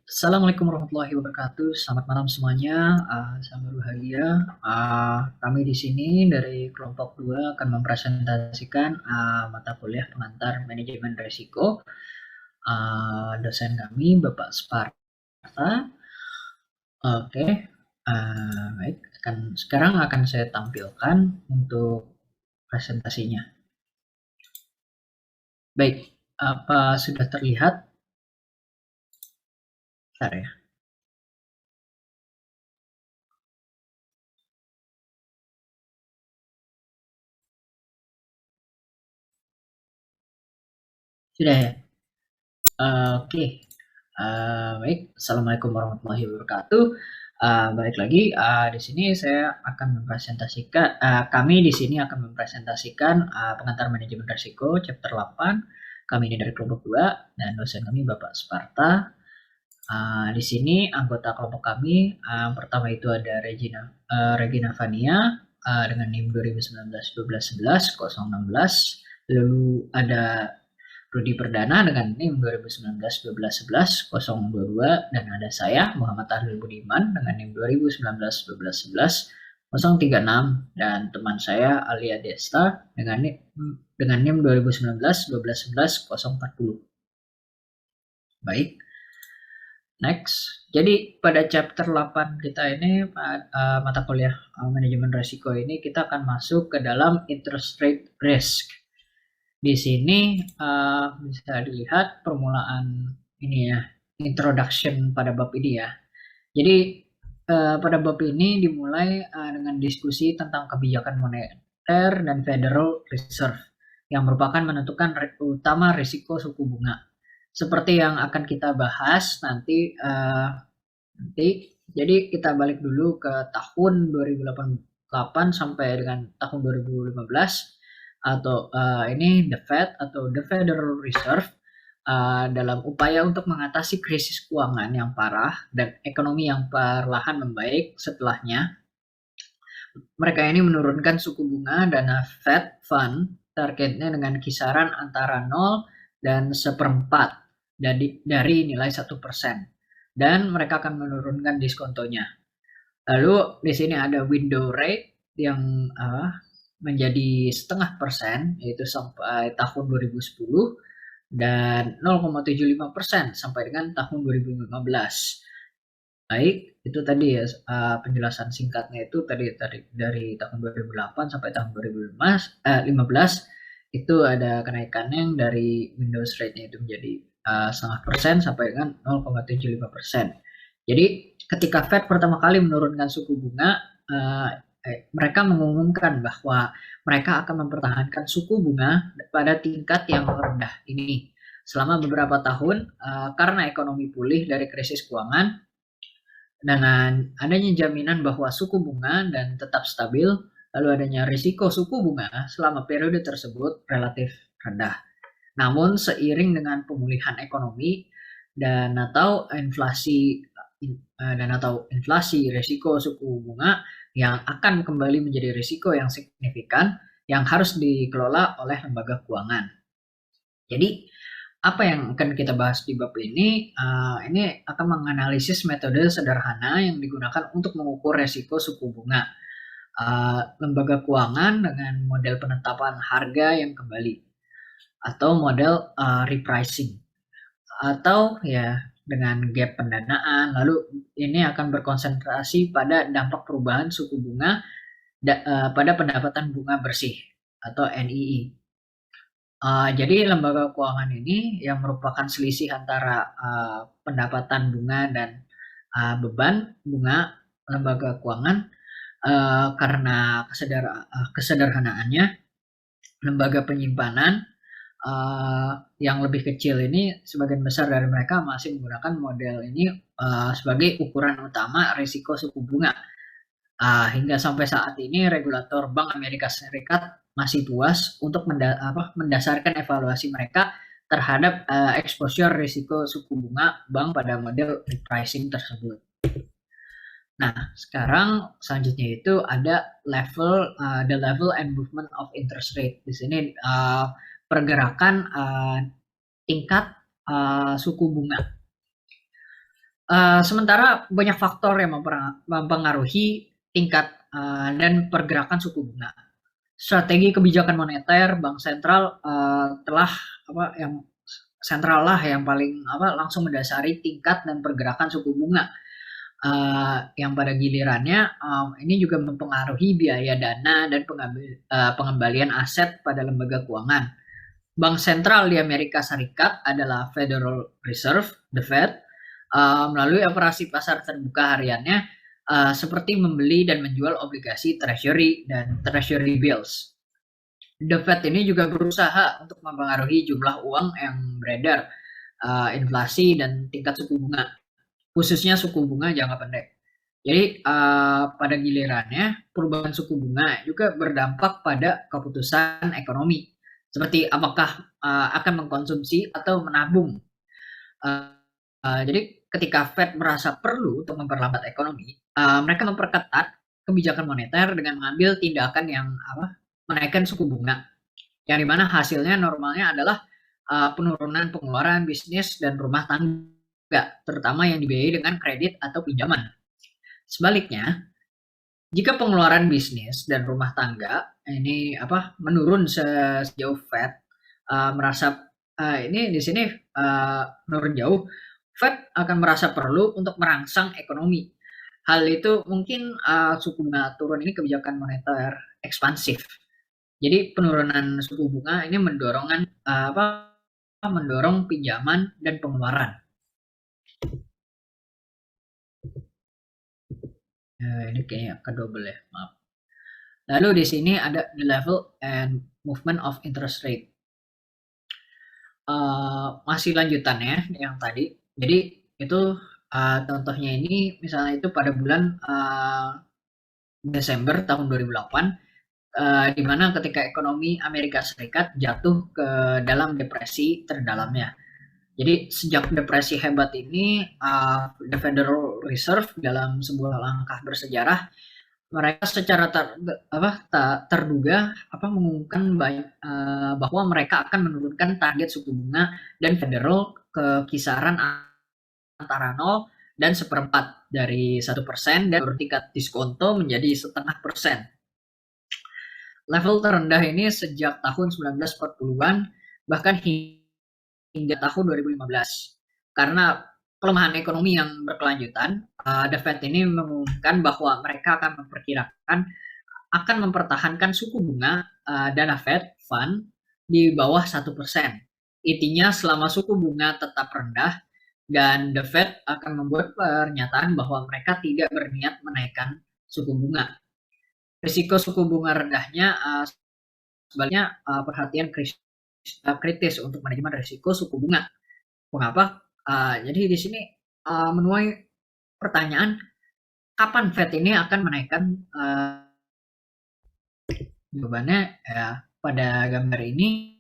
Assalamualaikum warahmatullahi wabarakatuh. Selamat malam semuanya. Selamat berbahagia. Kami di sini dari kelompok 2 akan mempresentasikan mata kuliah pengantar manajemen risiko. Dosen kami Bapak Sparta. Oke, baik. Sekarang akan saya tampilkan untuk presentasinya. Baik, apa sudah terlihat? Bentar ya. Sudah ya? Oke. Baik, Assalamualaikum warahmatullahi wabarakatuh. Balik lagi, di sini saya akan mempresentasikan, kami di sini akan mempresentasikan pengantar manajemen risiko chapter 8. Kami ini dari kelompok 2 dan dosen kami Bapak Sparta. Di sini anggota kelompok kami, pertama itu ada Regina Vania dengan NIM 2019-1211-016. Lalu ada Rudi Perdana dengan NIM 2019-1211-022 dan ada saya Muhammad Tahlil Budiman dengan NIM 2019-1211-036 dan teman saya Alia Desta dengan NIM 2019-1211-040. Baik. Next. Jadi pada chapter 8 kita ini mata kuliah manajemen risiko ini kita akan masuk ke dalam interest rate risk. Di sini bisa dilihat permulaan ini ya, introduction pada bab ini ya. Jadi pada bab ini dimulai dengan diskusi tentang kebijakan moneter dan Federal Reserve yang merupakan menentukan utama risiko suku bunga. Seperti yang akan kita bahas nanti. Jadi kita balik dulu ke tahun 2008 sampai dengan tahun 2015 atau ini the Fed atau the Federal Reserve dalam upaya untuk mengatasi krisis keuangan yang parah dan ekonomi yang perlahan membaik setelahnya. Mereka ini menurunkan suku bunga dana Fed Fund targetnya dengan kisaran antara 0 dan 1/4 dari nilai 1%. Dan mereka akan menurunkan diskontonya. Lalu di sini ada window rate yang menjadi 0,5% yaitu sampai tahun 2010 dan 0,75% sampai dengan tahun 2015. Baik, itu tadi ya penjelasan singkatnya itu tadi dari tahun 2008 sampai tahun 2015 itu ada kenaikannya yang dari Windows rate-nya itu menjadi 0,5% sampai dengan 0,75%. Jadi ketika Fed pertama kali menurunkan suku bunga, mereka mengumumkan bahwa mereka akan mempertahankan suku bunga pada tingkat yang rendah ini selama beberapa tahun karena ekonomi pulih dari krisis keuangan. Dengan adanya jaminan bahwa suku bunga dan tetap stabil, lalu adanya risiko suku bunga selama periode tersebut relatif rendah. Namun seiring dengan pemulihan ekonomi dan atau inflasi risiko suku bunga yang akan kembali menjadi risiko yang signifikan yang harus dikelola oleh lembaga keuangan. Jadi apa yang akan kita bahas di bab ini? Ini akan menganalisis metode sederhana yang digunakan untuk mengukur resiko suku bunga lembaga keuangan dengan model penetapan harga yang kembali atau model repricing atau ya dengan gap pendanaan. Lalu ini akan berkonsentrasi pada dampak perubahan suku bunga pada pendapatan bunga bersih atau NII. Jadi lembaga keuangan ini yang merupakan selisih antara pendapatan bunga dan beban bunga lembaga keuangan karena kesederhanaannya lembaga penyimpanan yang lebih kecil ini sebagian besar dari mereka masih menggunakan model ini sebagai ukuran utama risiko suku bunga. Hingga sampai saat ini regulator Bank Amerika Serikat masih puas untuk mendasarkan evaluasi mereka terhadap exposure risiko suku bunga bank pada model repricing tersebut. Nah, sekarang selanjutnya itu ada the level and movement of interest rate. Di sini pergerakan tingkat suku bunga. Sementara banyak faktor yang mempengaruhi tingkat dan pergerakan suku bunga. Strategi kebijakan moneter bank sentral telah apa yang sentral lah yang paling langsung mendasari tingkat dan pergerakan suku bunga. Yang pada gilirannya ini juga mempengaruhi biaya dana dan pengembalian aset pada lembaga keuangan. Bank sentral di Amerika Serikat adalah Federal Reserve, the Fed, melalui operasi pasar terbuka hariannya seperti membeli dan menjual obligasi treasury dan treasury bills. The Fed ini juga berusaha untuk mempengaruhi jumlah uang yang beredar, inflasi dan tingkat suku bunga, khususnya suku bunga jangka pendek. Jadi pada gilirannya perubahan suku bunga juga berdampak pada keputusan ekonomi, seperti apakah akan mengkonsumsi atau menabung. Jadi ketika Fed merasa perlu untuk memperlambat ekonomi, mereka memperketat kebijakan moneter dengan mengambil tindakan yang menaikkan suku bunga, yang dimana hasilnya normalnya adalah penurunan pengeluaran bisnis dan rumah tangga, terutama yang dibiayai dengan kredit atau pinjaman. Sebaliknya, jika pengeluaran bisnis dan rumah tangga ini menurun sejauh Fed merasa ini di sini menurun jauh, Fed akan merasa perlu untuk merangsang ekonomi. Hal itu mungkin suku bunga turun ini kebijakan moneter ekspansif. Jadi penurunan suku bunga ini mendorong pinjaman dan pengeluaran. Ini kayaknya kedouble ya, maaf. Lalu di sini ada the level and movement of interest rate. Masih lanjutannya yang tadi. Jadi itu contohnya ini misalnya itu pada bulan Desember tahun 2008, di mana ketika ekonomi Amerika Serikat jatuh ke dalam depresi terdalamnya. Jadi sejak depresi hebat ini, the Federal Reserve dalam sebuah langkah bersejarah, mereka secara terduga mengumumkan bahwa mereka akan menurunkan target suku bunga dan federal ke kisaran antara 0 dan 1/4 dari 1% dan tingkat diskonto menjadi 0,5%. Level terendah ini sejak tahun 1940-an bahkan hingga tahun 2015. Karena pelemahan ekonomi yang berkelanjutan, The Fed ini mengumumkan bahwa mereka akan mempertahankan suku bunga dana Fed Fund di bawah 1%. Intinya selama suku bunga tetap rendah dan The Fed akan membuat pernyataan bahwa mereka tidak berniat menaikkan suku bunga. Risiko suku bunga rendahnya sebaliknya perhatian kritis untuk manajemen risiko suku bunga. Mengapa? Jadi di sini menuai pertanyaan kapan Fed ini akan menaikkan jawabannya ya pada gambar ini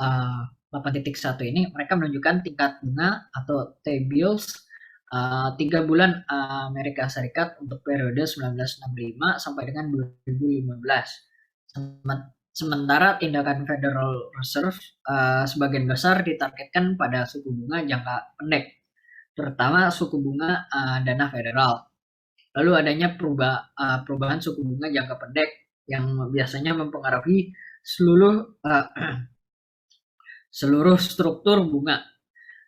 8.1 ini mereka menunjukkan tingkat bunga atau T-bills 3 bulan Amerika Serikat untuk periode 1965 sampai dengan 2015. Sementara tindakan Federal Reserve sebagian besar ditargetkan pada suku bunga jangka pendek, terutama suku bunga dana federal. Lalu adanya perubahan suku bunga jangka pendek yang biasanya mempengaruhi seluruh struktur bunga,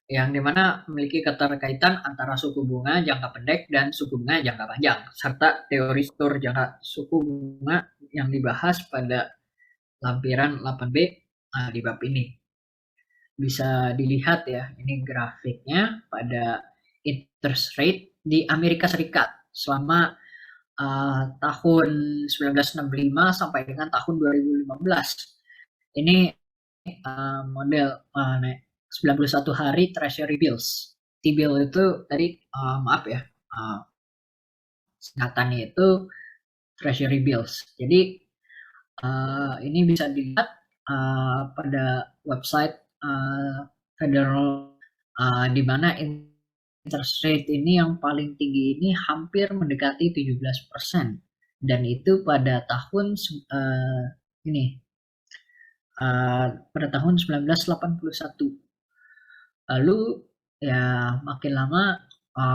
yang dimana memiliki keterkaitan antara suku bunga jangka pendek dan suku bunga jangka panjang, serta teori struktur jangka suku bunga yang dibahas pada lampiran 8B di bab ini. Bisa dilihat ya, ini grafiknya pada interest rate di Amerika Serikat selama tahun 1965 sampai dengan tahun 2015. Ini model 91 hari treasury bills. T-bill itu tadi maaf ya, singkatannya itu treasury bills. Jadi ini bisa dilihat pada website Federal di mana interest rate ini yang paling tinggi ini hampir mendekati 17%, dan itu pada tahun pada tahun 1981. Lalu ya makin lama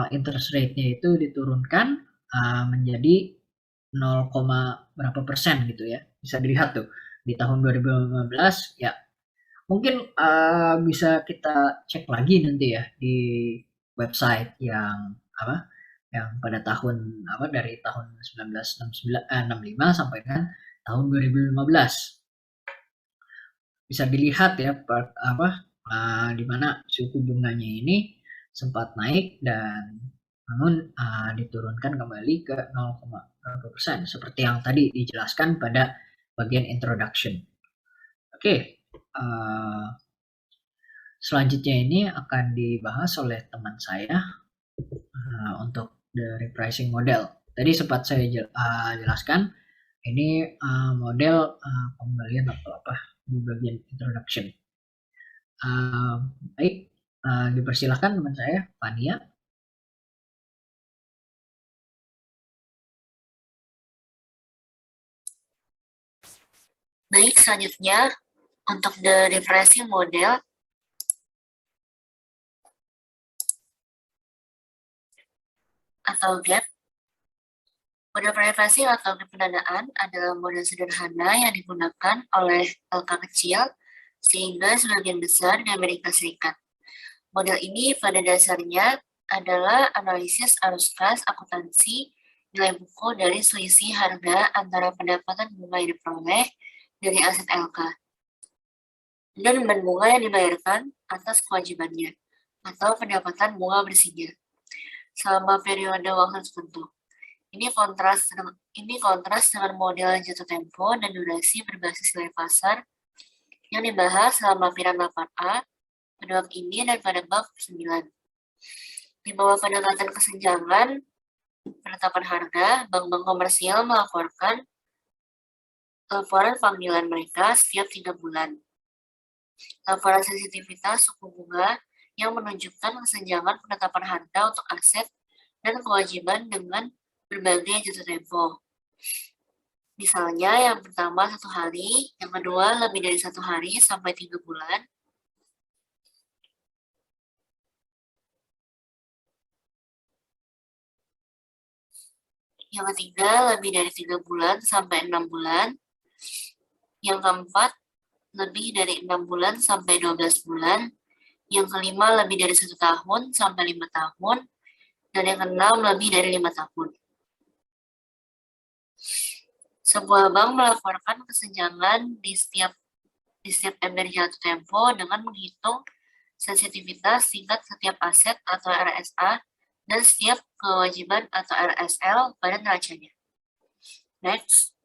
interest rate-nya itu diturunkan menjadi 0, berapa persen gitu ya. Bisa dilihat tuh di tahun 2015 ya. Mungkin bisa kita cek lagi nanti ya di website yang apa? Yang pada tahun apa dari tahun 1965 sampai dengan tahun 2015. Bisa dilihat ya di mana suku bunganya ini sempat naik dan namun diturunkan kembali ke 0,2% seperti yang tadi dijelaskan pada bagian introduction. Oke, uh, selanjutnya ini akan dibahas oleh teman saya untuk the repricing model. Tadi sempat saya jelaskan ini model pembelian atau apa di bagian introduction. Baik, dipersilahkan teman saya, Fania. Baik, selanjutnya untuk the repricing model atau gap. Model repricing atau gap pendanaan adalah model sederhana yang digunakan oleh LK kecil sehingga sebagian besar di Amerika Serikat. Model ini pada dasarnya adalah analisis arus kas akuntansi nilai buku dari selisih harga antara pendapatan bunga yang diperoleh dari aset LK dan beban bunga yang dibayarkan atas kewajibannya atau pendapatan bunga bersihnya selama periode waktu tertentu. Ini kontras dengan model jatuh tempo dan durasi berbasis nilai pasar yang dibahas dalam lampiran 8A pada bab ini dan pada bab 9. Di bawah pendekatan kesenjangan penetapan harga, bank-bank komersial melaporkan laporan panggilan mereka setiap 3 bulan. Laporan sensitivitas suku bunga yang menunjukkan kesenjangan penetapan harga untuk aset dan kewajiban dengan berbagai jatuh tempo. Misalnya yang pertama 1 hari, yang kedua lebih dari 1 hari sampai 3 bulan, yang ketiga lebih dari 3 bulan sampai 6 bulan, yang keempat lebih dari 6 bulan sampai 12 bulan, yang kelima lebih dari 1 tahun sampai 5 tahun, dan yang keenam lebih dari 5 tahun. Sebuah bank melaporkan kesenjangan di setiap ember jatuh tempo dengan menghitung sensitivitas tingkat setiap aset atau RSA dan setiap kewajiban atau RSL pada neracanya. Next.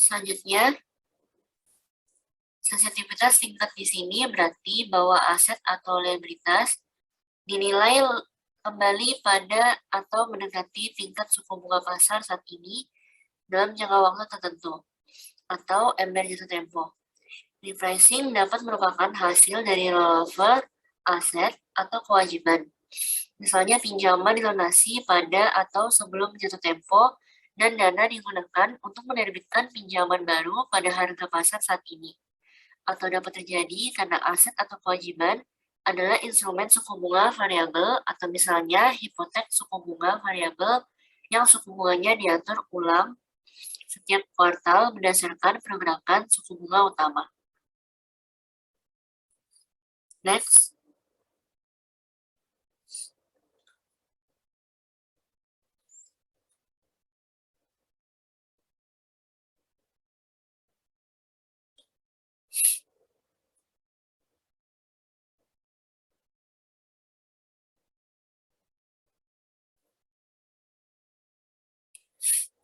Selanjutnya, sensitivitas tingkat di sini berarti bahwa aset atau liabilitas dinilai kembali pada atau mendekati tingkat suku bunga pasar saat ini dalam jangka waktu tertentu atau ember jatuh tempo. Repricing dapat merupakan hasil dari rollover aset atau kewajiban. Misalnya pinjaman dilunasi pada atau sebelum jatuh tempo dan dana digunakan untuk menerbitkan pinjaman baru pada harga pasar saat ini. Atau dapat terjadi karena aset atau kewajiban adalah instrumen suku bunga variabel atau misalnya hipotek suku bunga variabel yang suku bunganya diatur ulang setiap kuartal berdasarkan pergerakan suku bunga utama. Next.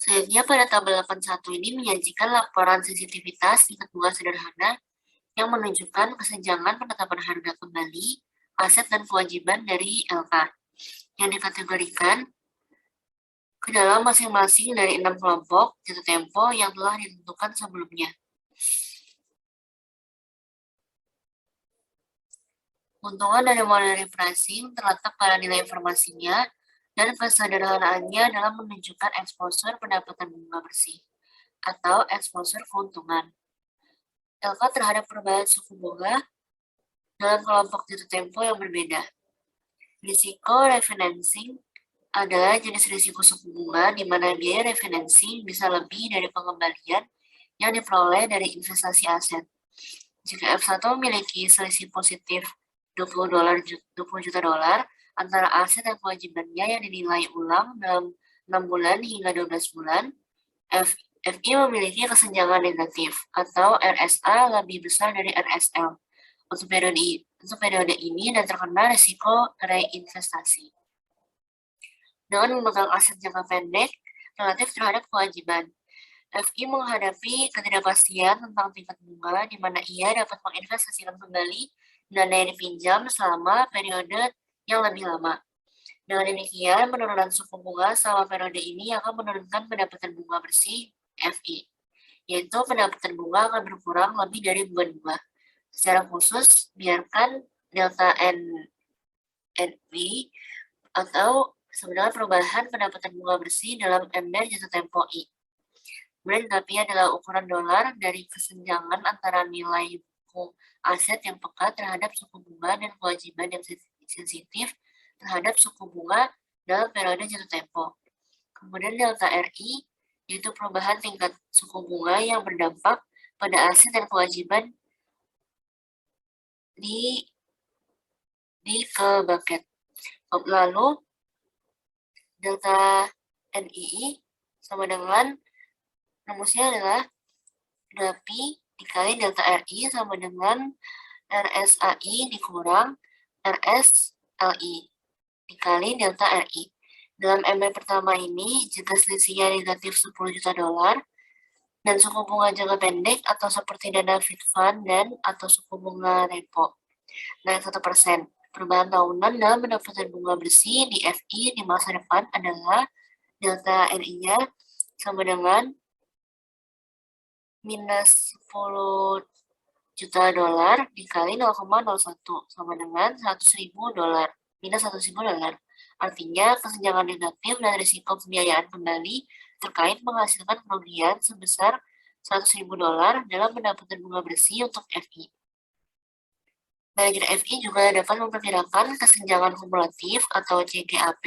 Selanjutnya pada tabel 81 ini menyajikan laporan sensitivitas tingkat bunga sederhana yang menunjukkan kesenjangan penetapan harga kembali, aset dan kewajiban dari LK yang dikategorikan ke dalam masing-masing dari 6 kelompok jatuh tempo yang telah ditentukan sebelumnya. Keuntungan dari model repricing terletak pada nilai informasinya dan kesederhanaannya dalam menunjukkan exposure pendapatan bunga bersih atau exposure keuntungan. LK terhadap perubahan suku bunga dalam kelompok jatuh tempo yang berbeda. Risiko refinancing adalah jenis risiko suku bunga di mana biaya refinancing bisa lebih dari pengembalian yang diperoleh dari investasi aset. Jika F1 memiliki selisih positif 20 juta dolar antara aset dan kewajibannya yang dinilai ulang dalam 6 bulan hingga 12 bulan, FI memiliki kesenjangan negatif atau RSA lebih besar dari RSL untuk periode ini dan terkena risiko reinvestasi. Dengan memegang aset jangka pendek relatif terhadap kewajiban, FI menghadapi ketidakpastian tentang tingkat bunga di mana ia dapat menginvestasikan kembali dana yang dipinjam selama periode yang lebih lama. Dengan demikian, penurunan suku bunga selama periode ini akan menurunkan pendapatan bunga bersih FI, yaitu pendapatan bunga akan berkurang lebih dari beban bunga. Secara khusus, biarkan delta NV atau sebenarnya perubahan pendapatan bunga bersih dalam MDR jatuh tempo I. Kemudian tapi adalah ukuran dolar dari kesenjangan antara nilai buku aset yang peka terhadap suku bunga dan kewajiban yang sensitif terhadap suku bunga dalam periode jatuh tempo. Kemudian delta RI, yaitu perubahan tingkat suku bunga yang berdampak pada aset dan kewajiban di ke bucket. Lalu delta NII sama dengan rumusnya adalah DAPI dikali delta RI sama dengan RSAI dikurang RSLI dikali delta RI. Dalam MB pertama ini, jika selisihnya negatif 10 juta dolar dan suku bunga jangka pendek atau seperti dana Fed Fund dan atau suku bunga repo naik 1%. Perubahan tahunan dalam pendapatan bunga bersih di FI di masa depan adalah delta RI-nya sama dengan minus 10 juta dolar dikali 0,01 sama dengan 100.000 dolar minus 100.000 dolar. Artinya kesenjangan negatif dan risiko pembiayaan kembali terkait menghasilkan kerugian sebesar 100.000 dolar dalam pendapatan bunga bersih untuk FI. Manajer FI juga dapat memperkirakan kesenjangan kumulatif atau CGAP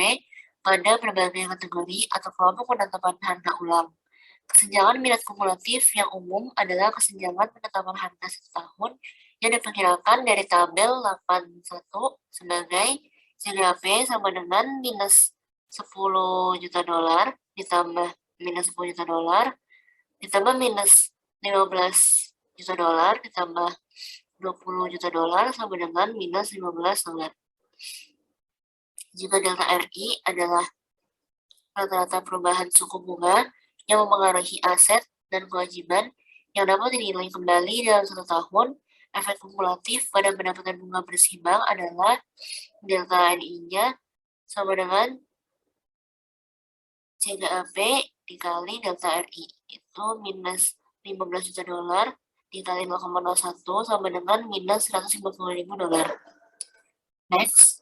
pada berbagai kategori atau kelompok penetapan harga ulang. Kesenjangan minat kumulatif yang umum adalah kesenjangan penetapan harga 1 tahun yang diperkirakan dari tabel 81 sebagai CGAP sama dengan minus 10 juta dolar ditambah minus 10 juta dolar ditambah minus 15 juta dolar ditambah 20 juta dolar sama dengan minus 15 dolar. Jika delta RI adalah rata-rata perubahan suku bunga yang mempengaruhi aset dan kewajiban yang dapat dinilai kembali dalam 1 tahun, efek kumulatif pada pendapatan bunga bersih bank adalah delta NI-nya sama dengan CGAP dikali delta RI, itu minus 15 juta dolar dikali 0,01 sama dengan minus 150.000 dolar. Next.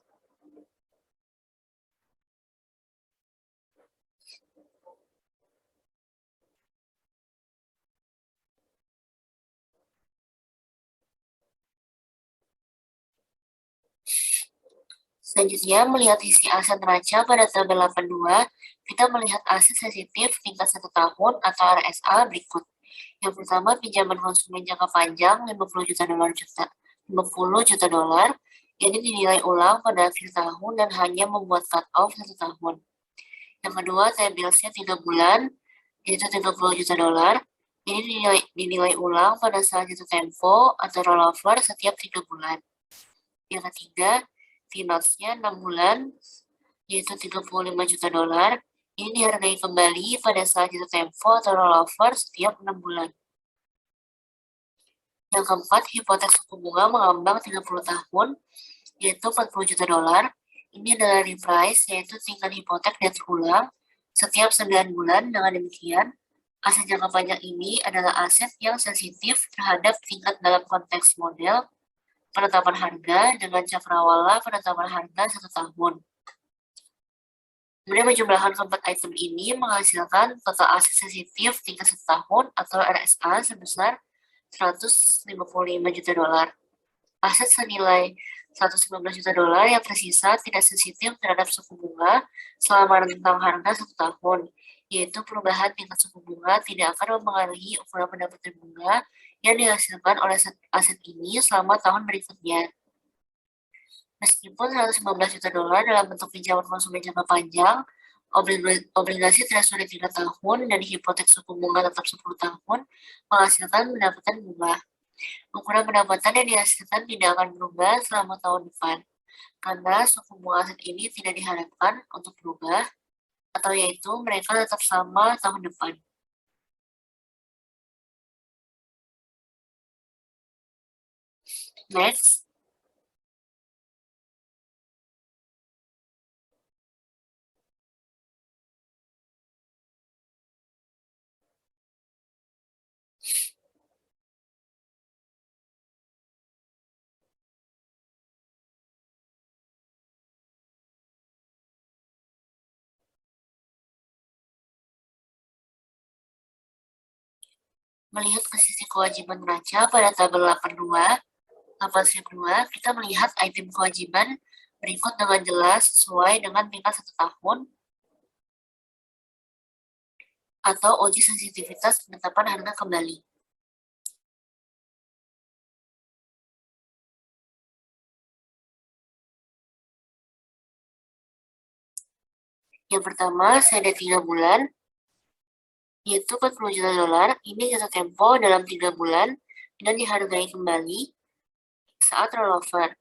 Selanjutnya, melihat isi aset neraca pada tabel 82, kita melihat aset sensitif tingkat 1 tahun atau RSA berikut. Yang pertama, pinjaman konsumen jangka panjang 50 juta dolar, yang dinilai ulang pada akhir tahun dan hanya membuat cut-off 1 tahun. Yang kedua, T-bills-nya 3 bulan, yaitu 30 juta dolar. Ini dinilai ulang pada saat jatuh tempo atau rollover setiap 3 bulan. Yang ketiga, T-bills-nya 6 bulan, yaitu 35 juta dolar. Ini dihargai kembali pada saat jatuh tempo atau rollover setiap 6 bulan. Yang keempat, hipotek suku bunga mengambang 30 tahun, yaitu 40 juta dolar. Ini adalah reprice, yaitu tingkat hipotek dan terulang setiap 9 bulan. Dengan demikian, aset jangka panjang ini adalah aset yang sensitif terhadap tingkat dalam konteks model penetapan harga dengan cakrawala penetapan harga 1 tahun. Kemudian penjumlahan keempat item ini menghasilkan total aset sensitif tingkat 1 tahun atau RSA sebesar 155 juta dolar. Aset senilai 115 juta dolar yang tersisa tidak sensitif terhadap suku bunga selama rentang harga 1 tahun, yaitu perubahan tingkat suku bunga tidak akan mempengaruhi ukuran pendapatan bunga yang dihasilkan oleh aset ini selama tahun berikutnya. Meskipun 115 juta dolar dalam bentuk pinjaman konsumen jangka panjang, obligasi treasury 3 tahun, dan hipotek suku bunga tetap 10 tahun menghasilkan pendapatan bunga. Ukuran pendapatan yang dihasilkan tidak akan berubah selama tahun depan, karena suku bunga aset ini tidak diharapkan untuk berubah, atau yaitu mereka tetap sama tahun depan. Next. Melihat ke sisi kewajiban neraca pada tabel 8.2, kita melihat item kewajiban berikut dengan jelas sesuai dengan tingkat 1 tahun atau uji sensitivitas penetapan harga kembali. Yang pertama, CD 3 bulan, yaitu 40 juta dolar. Ini jatuh tempo dalam 3 bulan dan dihargai kembali saat rollover.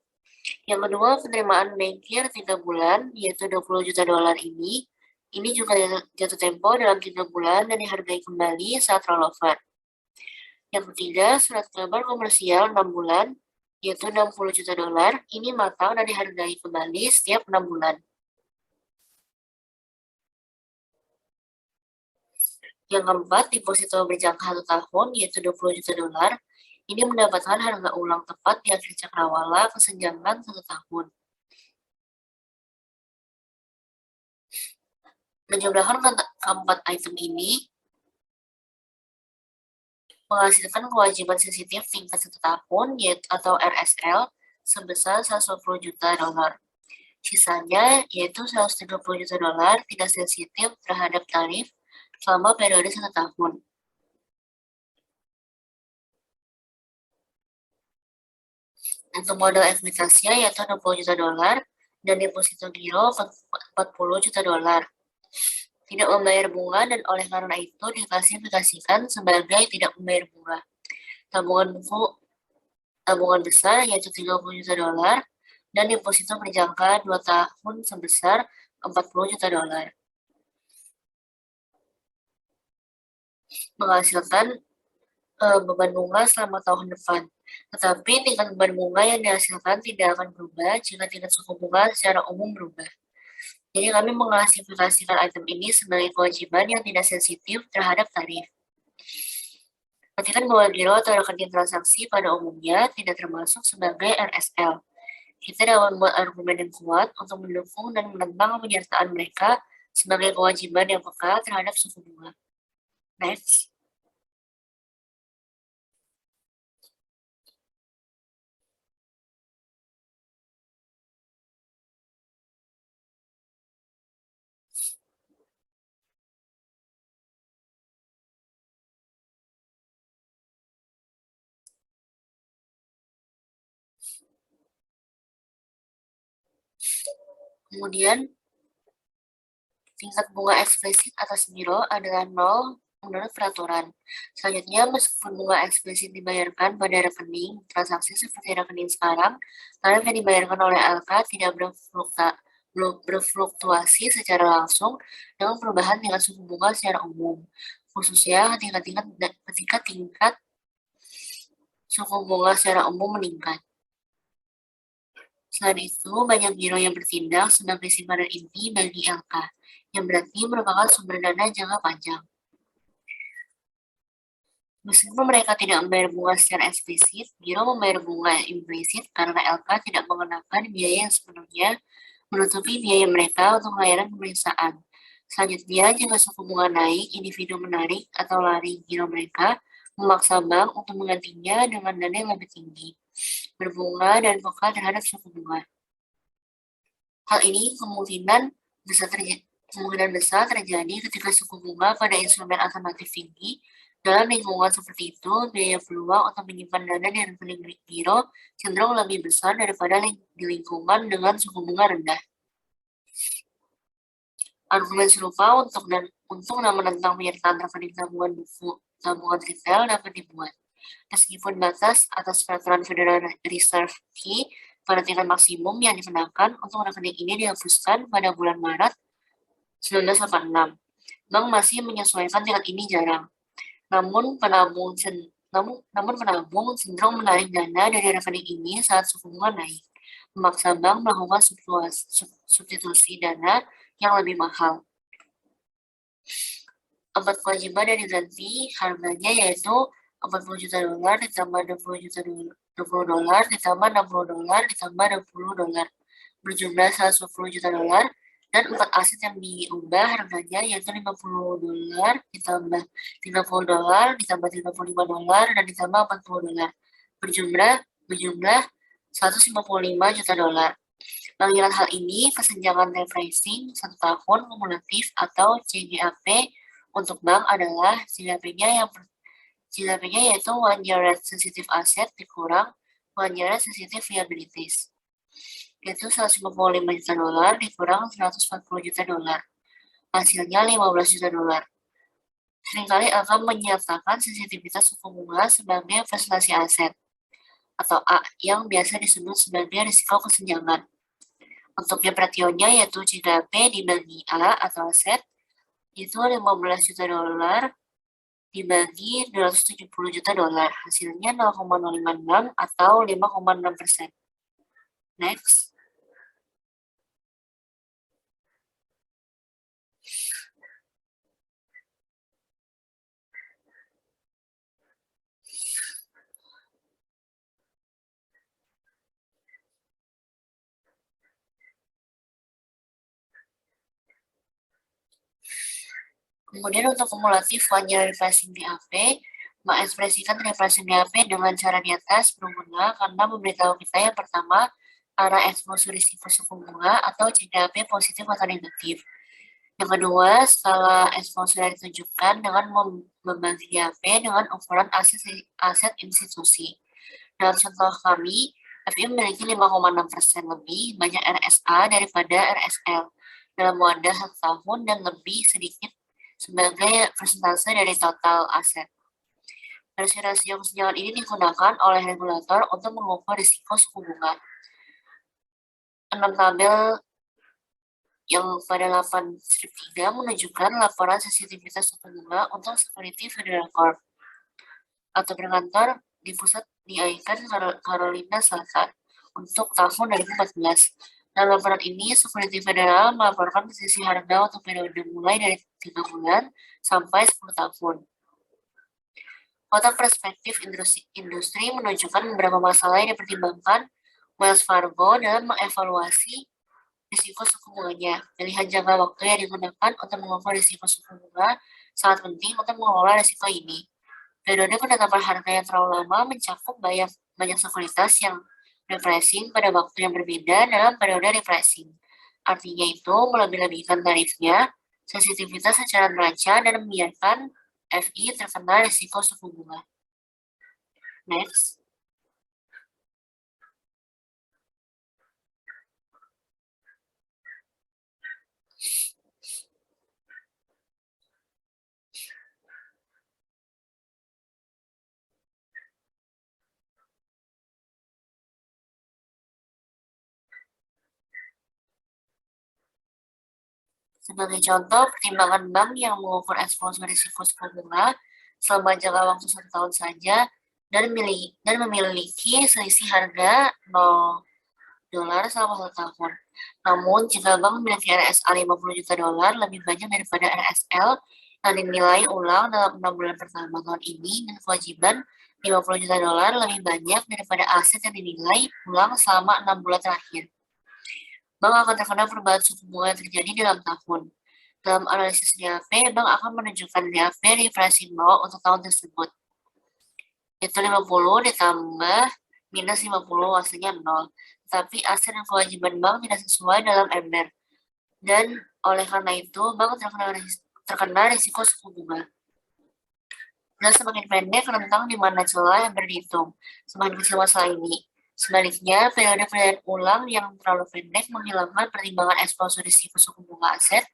Yang kedua, penerimaan bankir 3 bulan, yaitu 20 juta dolar ini. Ini juga jatuh tempo dalam 3 bulan dan dihargai kembali saat rollover. Yang ketiga, surat kabar komersial 6 bulan, yaitu 60 juta dolar. Ini matang dan dihargai kembali setiap 6 bulan. Yang keempat, deposito berjangka 1 tahun, yaitu 20 juta dolar. Ini mendapatkan harga ulang tepat di akhir cakrawala kesenjangan 1 tahun. Menjumlahkan keempat item ini menghasilkan kewajiban sensitif tingkat 1 tahun, yaitu atau RSL, sebesar 120 juta dolar. Sisanya, yaitu 130 juta dolar, tidak sensitif terhadap tarif selama periode 1 tahun. Untuk modal ekuitasnya yaitu 60 juta dolar dan deposito giro 40 juta dolar. Tidak membayar bunga dan oleh karena itu diklasifikasikan sebagai tidak membayar bunga. Tabungan besar yaitu 30 juta dolar dan deposito berjangka 2 tahun sebesar 40 juta dolar. Menghasilkan beban bunga selama tahun depan. Tetapi tingkat beban bunga yang dihasilkan tidak akan berubah jika tingkat suku bunga secara umum berubah. Jadi kami mengklasifikasikan item ini sebagai kewajiban yang tidak sensitif terhadap tarif. Perhatikan bahwa giro atau rekening transaksi pada umumnya tidak termasuk sebagai RSL. Kita dapat membuat argumen yang kuat untuk mendukung dan menentang penyertaan mereka sebagai kewajiban yang peka terhadap suku bunga. Next. Kemudian, tingkat bunga eksplisit atas giro adalah 0 menurut peraturan. Selanjutnya, meskipun bunga eksplisit dibayarkan pada rekening transaksi seperti rekening sekarang, tarif yang dibayarkan oleh LK tidak berfluktuasi secara langsung dengan perubahan tingkat suku bunga secara umum, khususnya ketika tingkat suku bunga secara umum meningkat. Selain itu, banyak giro yang bertindak sebagai simpanan inti bagi LK, yang berarti merupakan sumber dana jangka panjang. Meskipun mereka tidak membayar bunga secara eksplisit, giro membayar bunga implisit karena LK tidak mengenakan biaya yang sepenuhnya menutupi biaya mereka untuk layanan pemeriksaan. Selanjutnya, jika suku bunga naik, individu menarik atau lari giro mereka memaksa bank untuk menggantinya dengan dana yang lebih tinggi, berbunga dan vokal terhadap suku bunga. Hal ini kemungkinan besar terjadi ketika suku bunga pada instrumen alternatif tinggi. Dalam lingkungan seperti itu, biaya peluang untuk menyimpan dana di rekening giro cenderung lebih besar daripada di lingkungan dengan suku bunga rendah. Argumen serupa untuk dan menentang penyertaan rekening tabungan retail dapat dibuat. Meskipun batas atas peraturan Federal Reserve Key pada tingkat maksimum yang dikenakan untuk rekening ini dihapuskan pada bulan Maret 1986, bank masih menyesuaikan tingkat ini jarang. Namun penabung cenderung menarik dana dari rekening ini saat suku bunga naik, memaksa bank melakukan substitusi dana yang lebih mahal. Empat kewajiban yang diganti harganya yaitu 40 juta dolar ditambah 20 juta dolar ditambah 60 dolar ditambah 20 dolar berjumlah 110 juta dolar, dan 4 aset yang diubah harganya yaitu 50 dolar ditambah 30 dolar ditambah 35 dolar dan ditambah 40 dolar berjumlah 155 juta dolar. Panggilan hal ini kesenjangan repricing 1 tahun kumulatif atau CGAP untuk bank adalah CGAP-nya yaitu 1 year rate sensitive asset dikurang 1 year rate sensitive liabilities, yaitu 155 juta dolar dikurang 140 juta dolar, hasilnya 15 juta dolar. Seringkali akan menyatakan sensitivitas suku bunga sebagai presentasi aset, atau A, yang biasa disebut sebagai risiko kesenjangan. Untuk rasionya yaitu CGAP dibagi A atau aset, itu 15 juta dolar dibagi 270 juta dolar, hasilnya 0,056 atau 5,6%. Next. Kemudian untuk kumulatif one year repricing DAP, mengekspresikan repricing DAP dengan cara di atas berguna karena memberitahu kita yang pertama, arah eksposur risiko suku bunga atau CDAP positif atau negatif. Yang kedua, skala eksposur yang ditunjukkan dengan membagi DAP dengan ukuran aset institusi. Dalam contoh kami, FI memiliki 5,6% lebih banyak RSA daripada RSL dalam wadah 1 tahun dan lebih sedikit sebagai persentase dari total aset. Rasio kesenjangan ini digunakan oleh regulator untuk mengukur risiko suku bunga. 6 tabel yang pada 8-3 menunjukkan laporan sensitivitas suku bunga untuk Security Federal Corp atau berkantor di pusat di Aiken, Carolina Selatan untuk tahun 2014. Dalam laporan ini, Security Federal melaporkan posisi harga untuk periode mulai dari 3 bulan sampai 10 tahun. Kotak perspektif industri menunjukkan beberapa masalah yang dipertimbangkan Wells Fargo dalam mengevaluasi risiko suku bunganya. Pilihan jangka waktu yang digunakan untuk mengukur risiko suku bunga sangat penting untuk mengelola risiko ini. Periode penetapan harga yang terlalu lama mencakup banyak sekuritas yang repricing pada waktu yang berbeda dalam periode repricing. Artinya itu melebih-lebihkan tarifnya, sensitivitas secara neraca, dan membiarkan FI terkena risiko suku bunga. Next. Sebagai contoh, pertimbangan bank yang mengukur eksposur risiko suku bunga selama jangka waktu 1 tahun saja dan memiliki selisih harga 0 dolar selama 1 tahun. Namun, jika bank memiliki RSA 50 juta dolar lebih banyak daripada RSL yang dinilai ulang dalam 6 bulan pertama tahun ini, dan kewajiban $50 juta lebih banyak daripada aset yang dinilai ulang selama 6 bulan terakhir. Bank akan terkena perubahan suku bunga yang terjadi dalam tahun. Dalam analisis DAP, bank akan menunjukkan DAP referensi 0 untuk tahun tersebut. Itu 50 ditambah minus 50 hasilnya 0. Tapi aset dan kewajiban bank tidak sesuai dalam ember. Dan oleh karena itu, bank terkena risiko suku bunga. Dan semakin pendek rentang di mana celah yang berdihitung, semakin kecil masalah ini. Sebaliknya, periode pembelian ulang yang terlalu pendek menghilangkan pertimbangan eksposur risiko suku bunga aset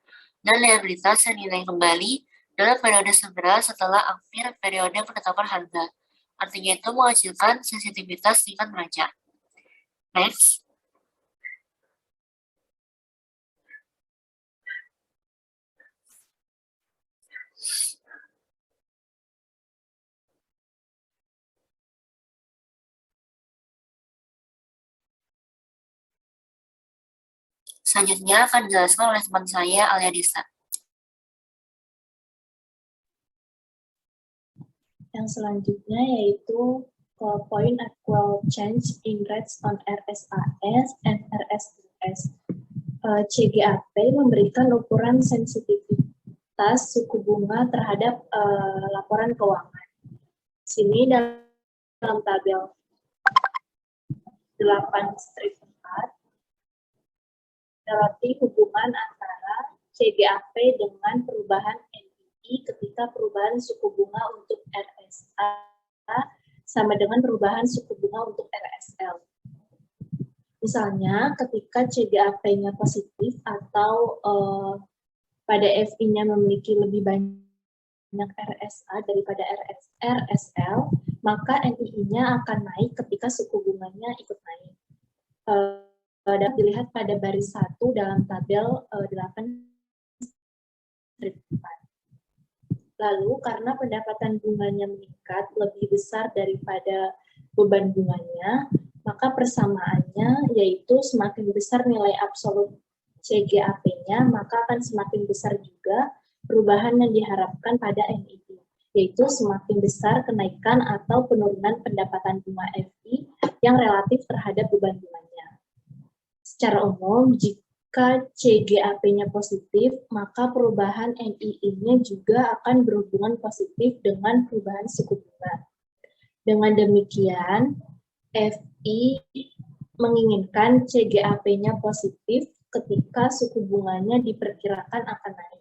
dan liabilitas yang dinilai kembali dalam periode segera setelah akhir periode penetapan harga. Artinya itu menghasilkan sensitivitas tingkat neraca. Next. Selanjutnya akan dijelaskan oleh teman saya, Alia Disa. Yang selanjutnya yaitu point actual change in rates on RSAS and RSUS. CGAP memberikan ukuran sensitivitas suku bunga terhadap laporan keuangan. Sini dalam tabel 8/4 berarti hubungan antara CGAP dengan perubahan NII ketika perubahan suku bunga untuk RSA sama dengan perubahan suku bunga untuk RSL. Misalnya ketika CGAP-nya positif atau pada FI-nya memiliki lebih banyak RSA daripada RSL, maka NII-nya akan naik ketika suku bunganya ikut naik. Dapat dilihat pada baris 1 dalam tabel 8/4. Lalu karena pendapatan bunganya meningkat lebih besar daripada beban bunganya, maka persamaannya yaitu semakin besar nilai absolut CGAP-nya, maka akan semakin besar juga perubahan yang diharapkan pada NII, yaitu semakin besar kenaikan atau penurunan pendapatan bunga FI yang relatif terhadap beban bunganya. Secara umum, jika CGAP-nya positif, maka perubahan NII-nya juga akan berhubungan positif dengan perubahan suku bunga. Dengan demikian, FI menginginkan CGAP-nya positif ketika suku bunganya diperkirakan akan naik.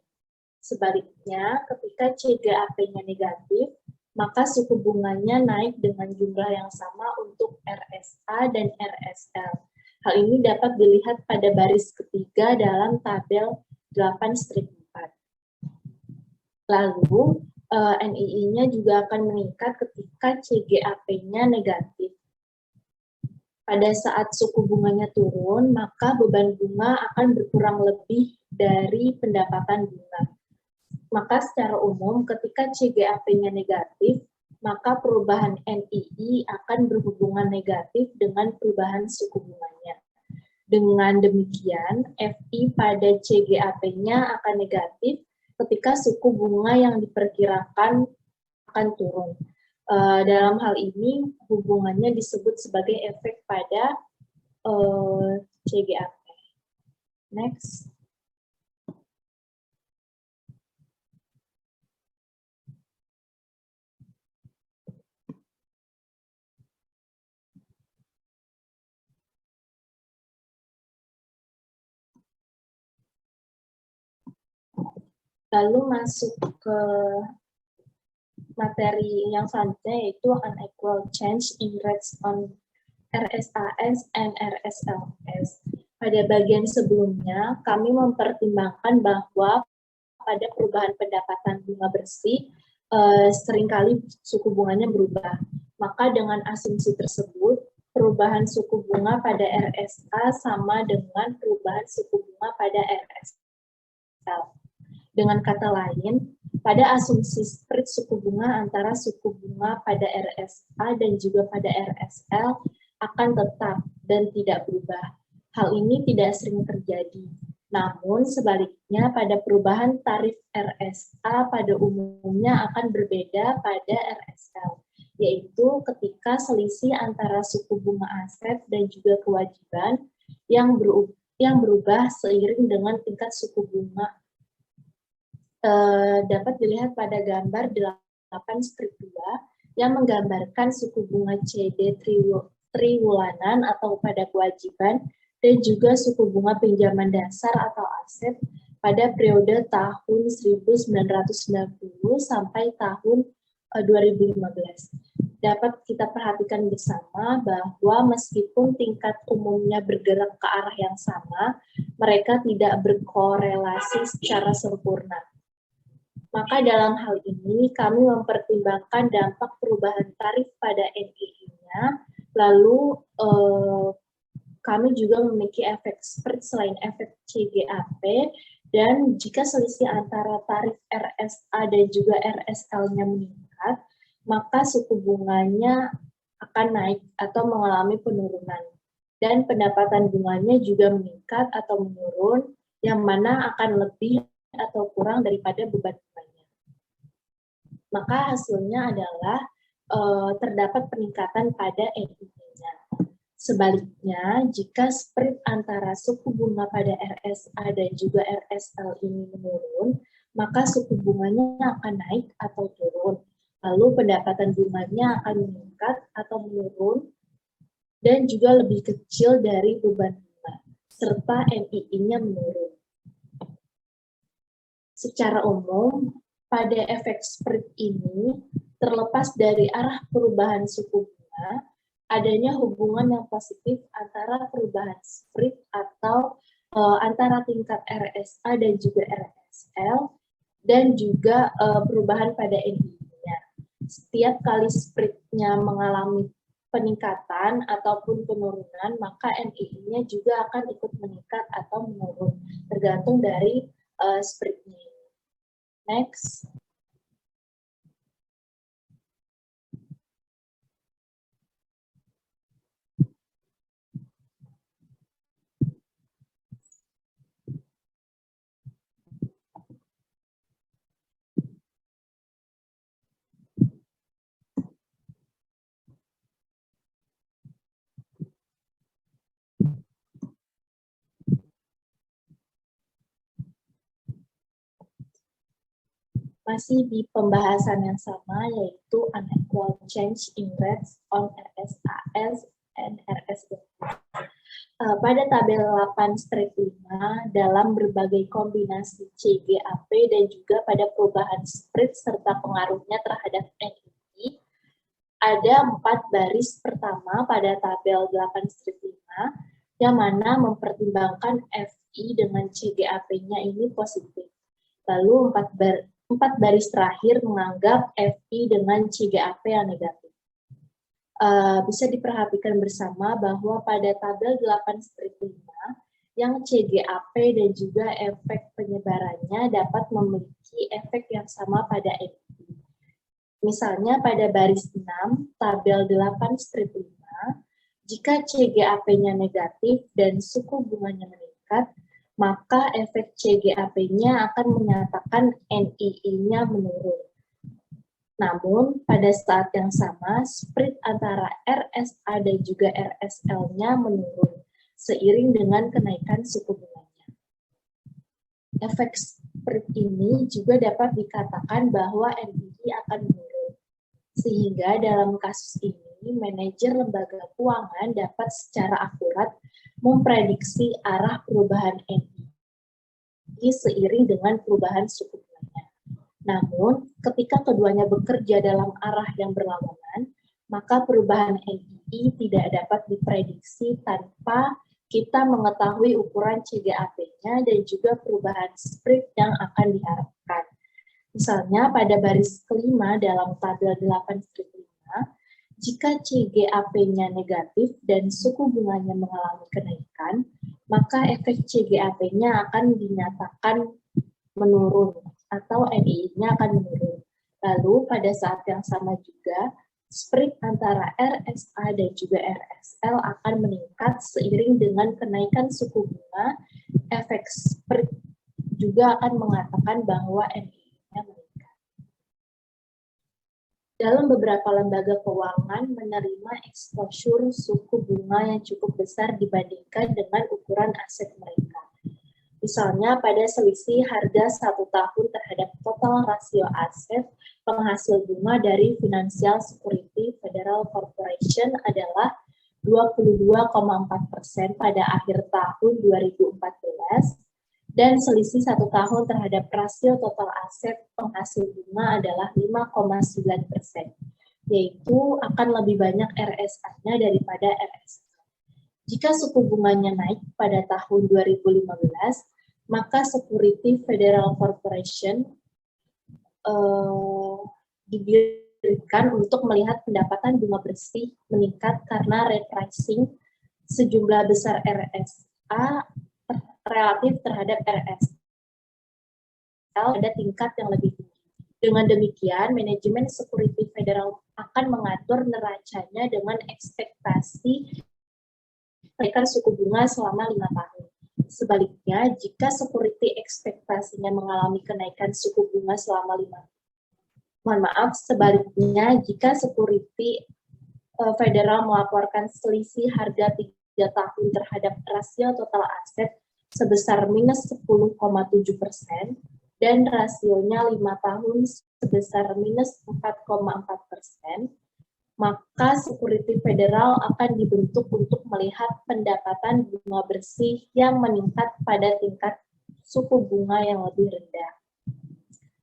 Sebaliknya, ketika CGAP-nya negatif, maka suku bunganya naik dengan jumlah yang sama untuk RSA dan RSL. Hal ini dapat dilihat pada baris ketiga dalam tabel 8/4. Lalu, NII-nya juga akan meningkat ketika CGAP-nya negatif. Pada saat suku bunganya turun, maka beban bunga akan berkurang lebih dari pendapatan bunga. Maka secara umum, ketika CGAP-nya negatif, maka perubahan NII akan berhubungan negatif dengan perubahan suku bunganya. Dengan demikian, FI pada CGAP-nya akan negatif ketika suku bunga yang diperkirakan akan turun. Dalam hal ini, hubungannya disebut sebagai efek pada CGAP. Next. Lalu masuk ke materi yang selanjutnya yaitu unequal change in rates on RSAS and RSLS. Pada bagian sebelumnya, kami mempertimbangkan bahwa pada perubahan pendapatan bunga bersih, seringkali suku bunganya berubah. Maka dengan asumsi tersebut, perubahan suku bunga pada RSA sama dengan perubahan suku bunga pada RSL. Dengan kata lain, pada asumsi spread suku bunga antara suku bunga pada RSA dan juga pada RSL akan tetap dan tidak berubah. Hal ini tidak sering terjadi. Namun sebaliknya pada perubahan tarif RSA pada umumnya akan berbeda pada RSL, yaitu ketika selisih antara suku bunga aset dan juga kewajiban yang berubah seiring dengan tingkat suku bunga. Dapat dilihat pada gambar 8/2 yang menggambarkan suku bunga CD triwulanan atau pada kewajiban dan juga suku bunga pinjaman dasar atau aset pada periode tahun 1990 sampai tahun 2015. Dapat kita perhatikan bersama bahwa meskipun tingkat umumnya bergerak ke arah yang sama, mereka tidak berkorelasi secara sempurna. Maka dalam hal ini kami mempertimbangkan dampak perubahan tarif pada NII-nya, lalu kami juga memiliki efek spread selain efek CGAP, dan jika selisih antara tarif RSA dan juga RSL-nya meningkat, maka suku bunganya akan naik atau mengalami penurunan. Dan pendapatan bunganya juga meningkat atau menurun, yang mana akan lebih atau kurang daripada beban bunganya. Maka hasilnya adalah terdapat peningkatan pada NII-nya. Sebaliknya, jika spread antara suku bunga pada RSA dan juga RSL ini menurun, maka suku bunganya akan naik atau turun. Lalu pendapatan bunganya akan meningkat atau menurun, dan juga lebih kecil dari beban bunga, serta NII-nya menurun. Secara umum, pada efek spread ini, terlepas dari arah perubahan suku bunga, adanya hubungan yang positif antara perubahan spread atau antara tingkat RSA dan juga RSL, dan juga perubahan pada NII-nya. Setiap kali spread-nya mengalami peningkatan ataupun penurunan, maka NII-nya juga akan ikut meningkat atau menurun, tergantung dari spread-nya. Next. Masih di pembahasan yang sama, yaitu unequal change in rates on RSAS and RSL. Pada tabel 8/5 dalam berbagai kombinasi CGAP dan juga pada perubahan spread serta pengaruhnya terhadap NII, ada 4 baris pertama pada tabel 8/5 yang mana mempertimbangkan FI dengan CGAP-nya ini positif. Lalu 4 baris terakhir menganggap FI dengan CGAP yang negatif. Bisa diperhatikan bersama bahwa pada tabel 8/5 yang CGAP dan juga efek penyebarannya dapat memiliki efek yang sama pada NII. Misalnya pada baris 6, tabel 8/5, jika CGAP-nya negatif dan suku bunganya meningkat, maka efek CGAP-nya akan menyatakan NII-nya menurun. Namun, pada saat yang sama, spread antara RSA dan juga RSL-nya menurun, seiring dengan kenaikan suku bunganya. Efek spread ini juga dapat dikatakan bahwa NII akan menurun. Sehingga dalam kasus ini, manajer lembaga keuangan dapat secara akurat memprediksi arah perubahan NII seiring dengan perubahan suku bunganya. Namun, ketika keduanya bekerja dalam arah yang berlawanan, maka perubahan NII tidak dapat diprediksi tanpa kita mengetahui ukuran CGAP-nya dan juga perubahan spread yang akan diharapkan. Misalnya, pada baris kelima dalam tabel 8/5, jika CGAP-nya negatif dan suku bunganya mengalami kenaikan, maka efek CGAP-nya akan dinyatakan menurun atau NII-nya akan menurun. Lalu pada saat yang sama juga, spread antara RSA dan juga RSL akan meningkat seiring dengan kenaikan suku bunga efek juga akan mengatakan bahwa NII-nya meningkat. Dalam beberapa lembaga keuangan menerima exposure suku bunga yang cukup besar dibandingkan dengan ukuran aset mereka. Misalnya pada selisih harga 1 tahun terhadap total rasio aset, penghasil bunga dari Financial Security Federal Corporation adalah 22,4% pada akhir tahun 2014, dan selisih 1 tahun terhadap rasio total aset penghasil bunga adalah 5,9%, yaitu akan lebih banyak RSA-nya daripada RSA. Jika suku bunganya naik pada tahun 2015, maka Security Federal Corporation diberikan untuk melihat pendapatan bunga bersih meningkat karena repricing sejumlah besar RSA relatif terhadap RSL pada tingkat yang lebih tinggi. Dengan demikian, manajemen Security Federal akan mengatur neracanya dengan ekspektasi kenaikan suku bunga selama 5 tahun. Sebaliknya, jika security ekspektasinya mengalami kenaikan suku bunga selama 5 tahun, sebaliknya, jika Security Federal melaporkan selisih harga 3 tahun terhadap rasio total aset sebesar minus 10,7% dan rasionya 5 tahun sebesar minus 4,4%, maka Security Federal akan dibentuk untuk melihat pendapatan bunga bersih yang meningkat pada tingkat suku bunga yang lebih rendah.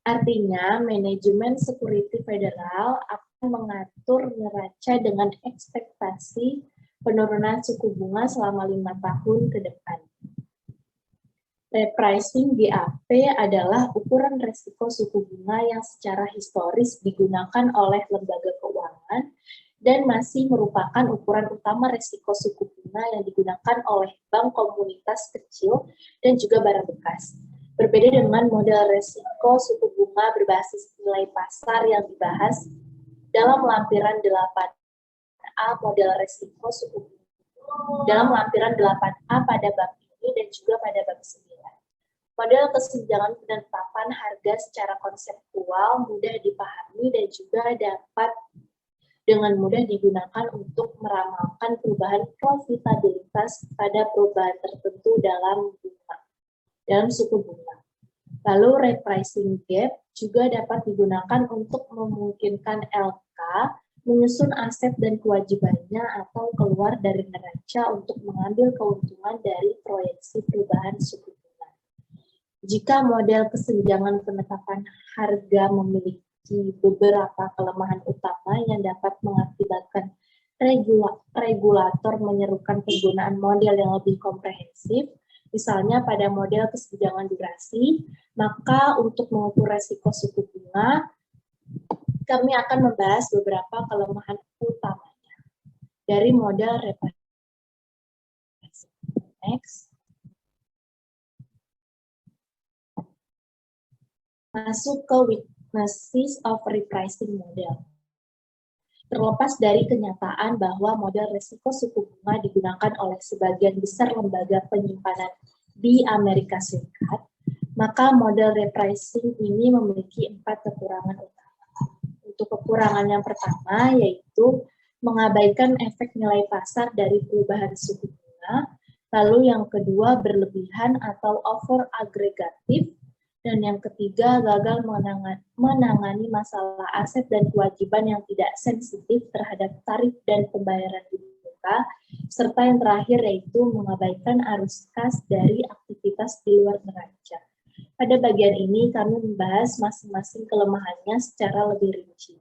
Artinya, manajemen Security Federal akan mengatur neraca dengan ekspektasi penurunan suku bunga selama 5 tahun ke depan. Repricing GAP adalah ukuran resiko suku bunga yang secara historis digunakan oleh lembaga keuangan dan masih merupakan ukuran utama resiko suku bunga yang digunakan oleh bank komunitas kecil dan juga barang bekas. Berbeda dengan model resiko suku bunga berbasis nilai pasar yang dibahas dalam lampiran 8A model resiko suku bunga. Dalam lampiran 8A pada bab ini dan juga pada bab 9. Model kesenjangan penetapan harga secara konseptual mudah dipahami dan juga dapat dengan mudah digunakan untuk meramalkan perubahan profitabilitas pada perubahan tertentu dalam suku bunga. Lalu repricing gap juga dapat digunakan untuk memungkinkan LK menyusun aset dan kewajibannya atau keluar dari neraca untuk mengambil keuntungan dari proyeksi perubahan suku bunga. Jika model kesenjangan penetapan harga memiliki beberapa kelemahan utama yang dapat mengakibatkan regulator menyerukan penggunaan model yang lebih komprehensif, misalnya pada model kesenjangan durasi, maka untuk mengukur resiko suku bunga, kami akan membahas beberapa kelemahan utamanya dari model repricing. Next. Masuk ke weaknesses of repricing model. Terlepas dari kenyataan bahwa model resiko suku bunga digunakan oleh sebagian besar lembaga penyimpanan di Amerika Serikat, maka model repricing ini memiliki 4 kekurangan utama. Untuk kekurangan yang pertama yaitu mengabaikan efek nilai pasar dari perubahan suku bunga, lalu yang kedua berlebihan atau over agregatif, dan yang ketiga gagal menangani masalah aset dan kewajiban yang tidak sensitif terhadap tarif dan pembayaran di muka, serta yang terakhir yaitu mengabaikan arus kas dari aktivitas di luar neraca. Pada bagian ini kami membahas masing-masing kelemahannya secara lebih rinci.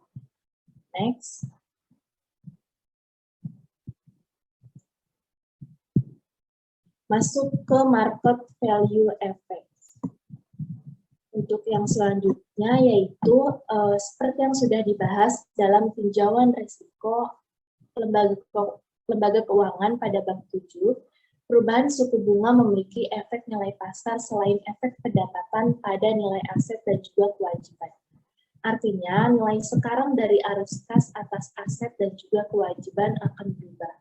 Next. Masuk ke market value effect. Untuk yang selanjutnya yaitu seperti yang sudah dibahas dalam tinjauan risiko lembaga keuangan pada bab 7, perubahan suku bunga memiliki efek nilai pasar selain efek pendapatan pada nilai aset dan juga kewajiban. Artinya, nilai sekarang dari arus kas atas aset dan juga kewajiban akan berubah.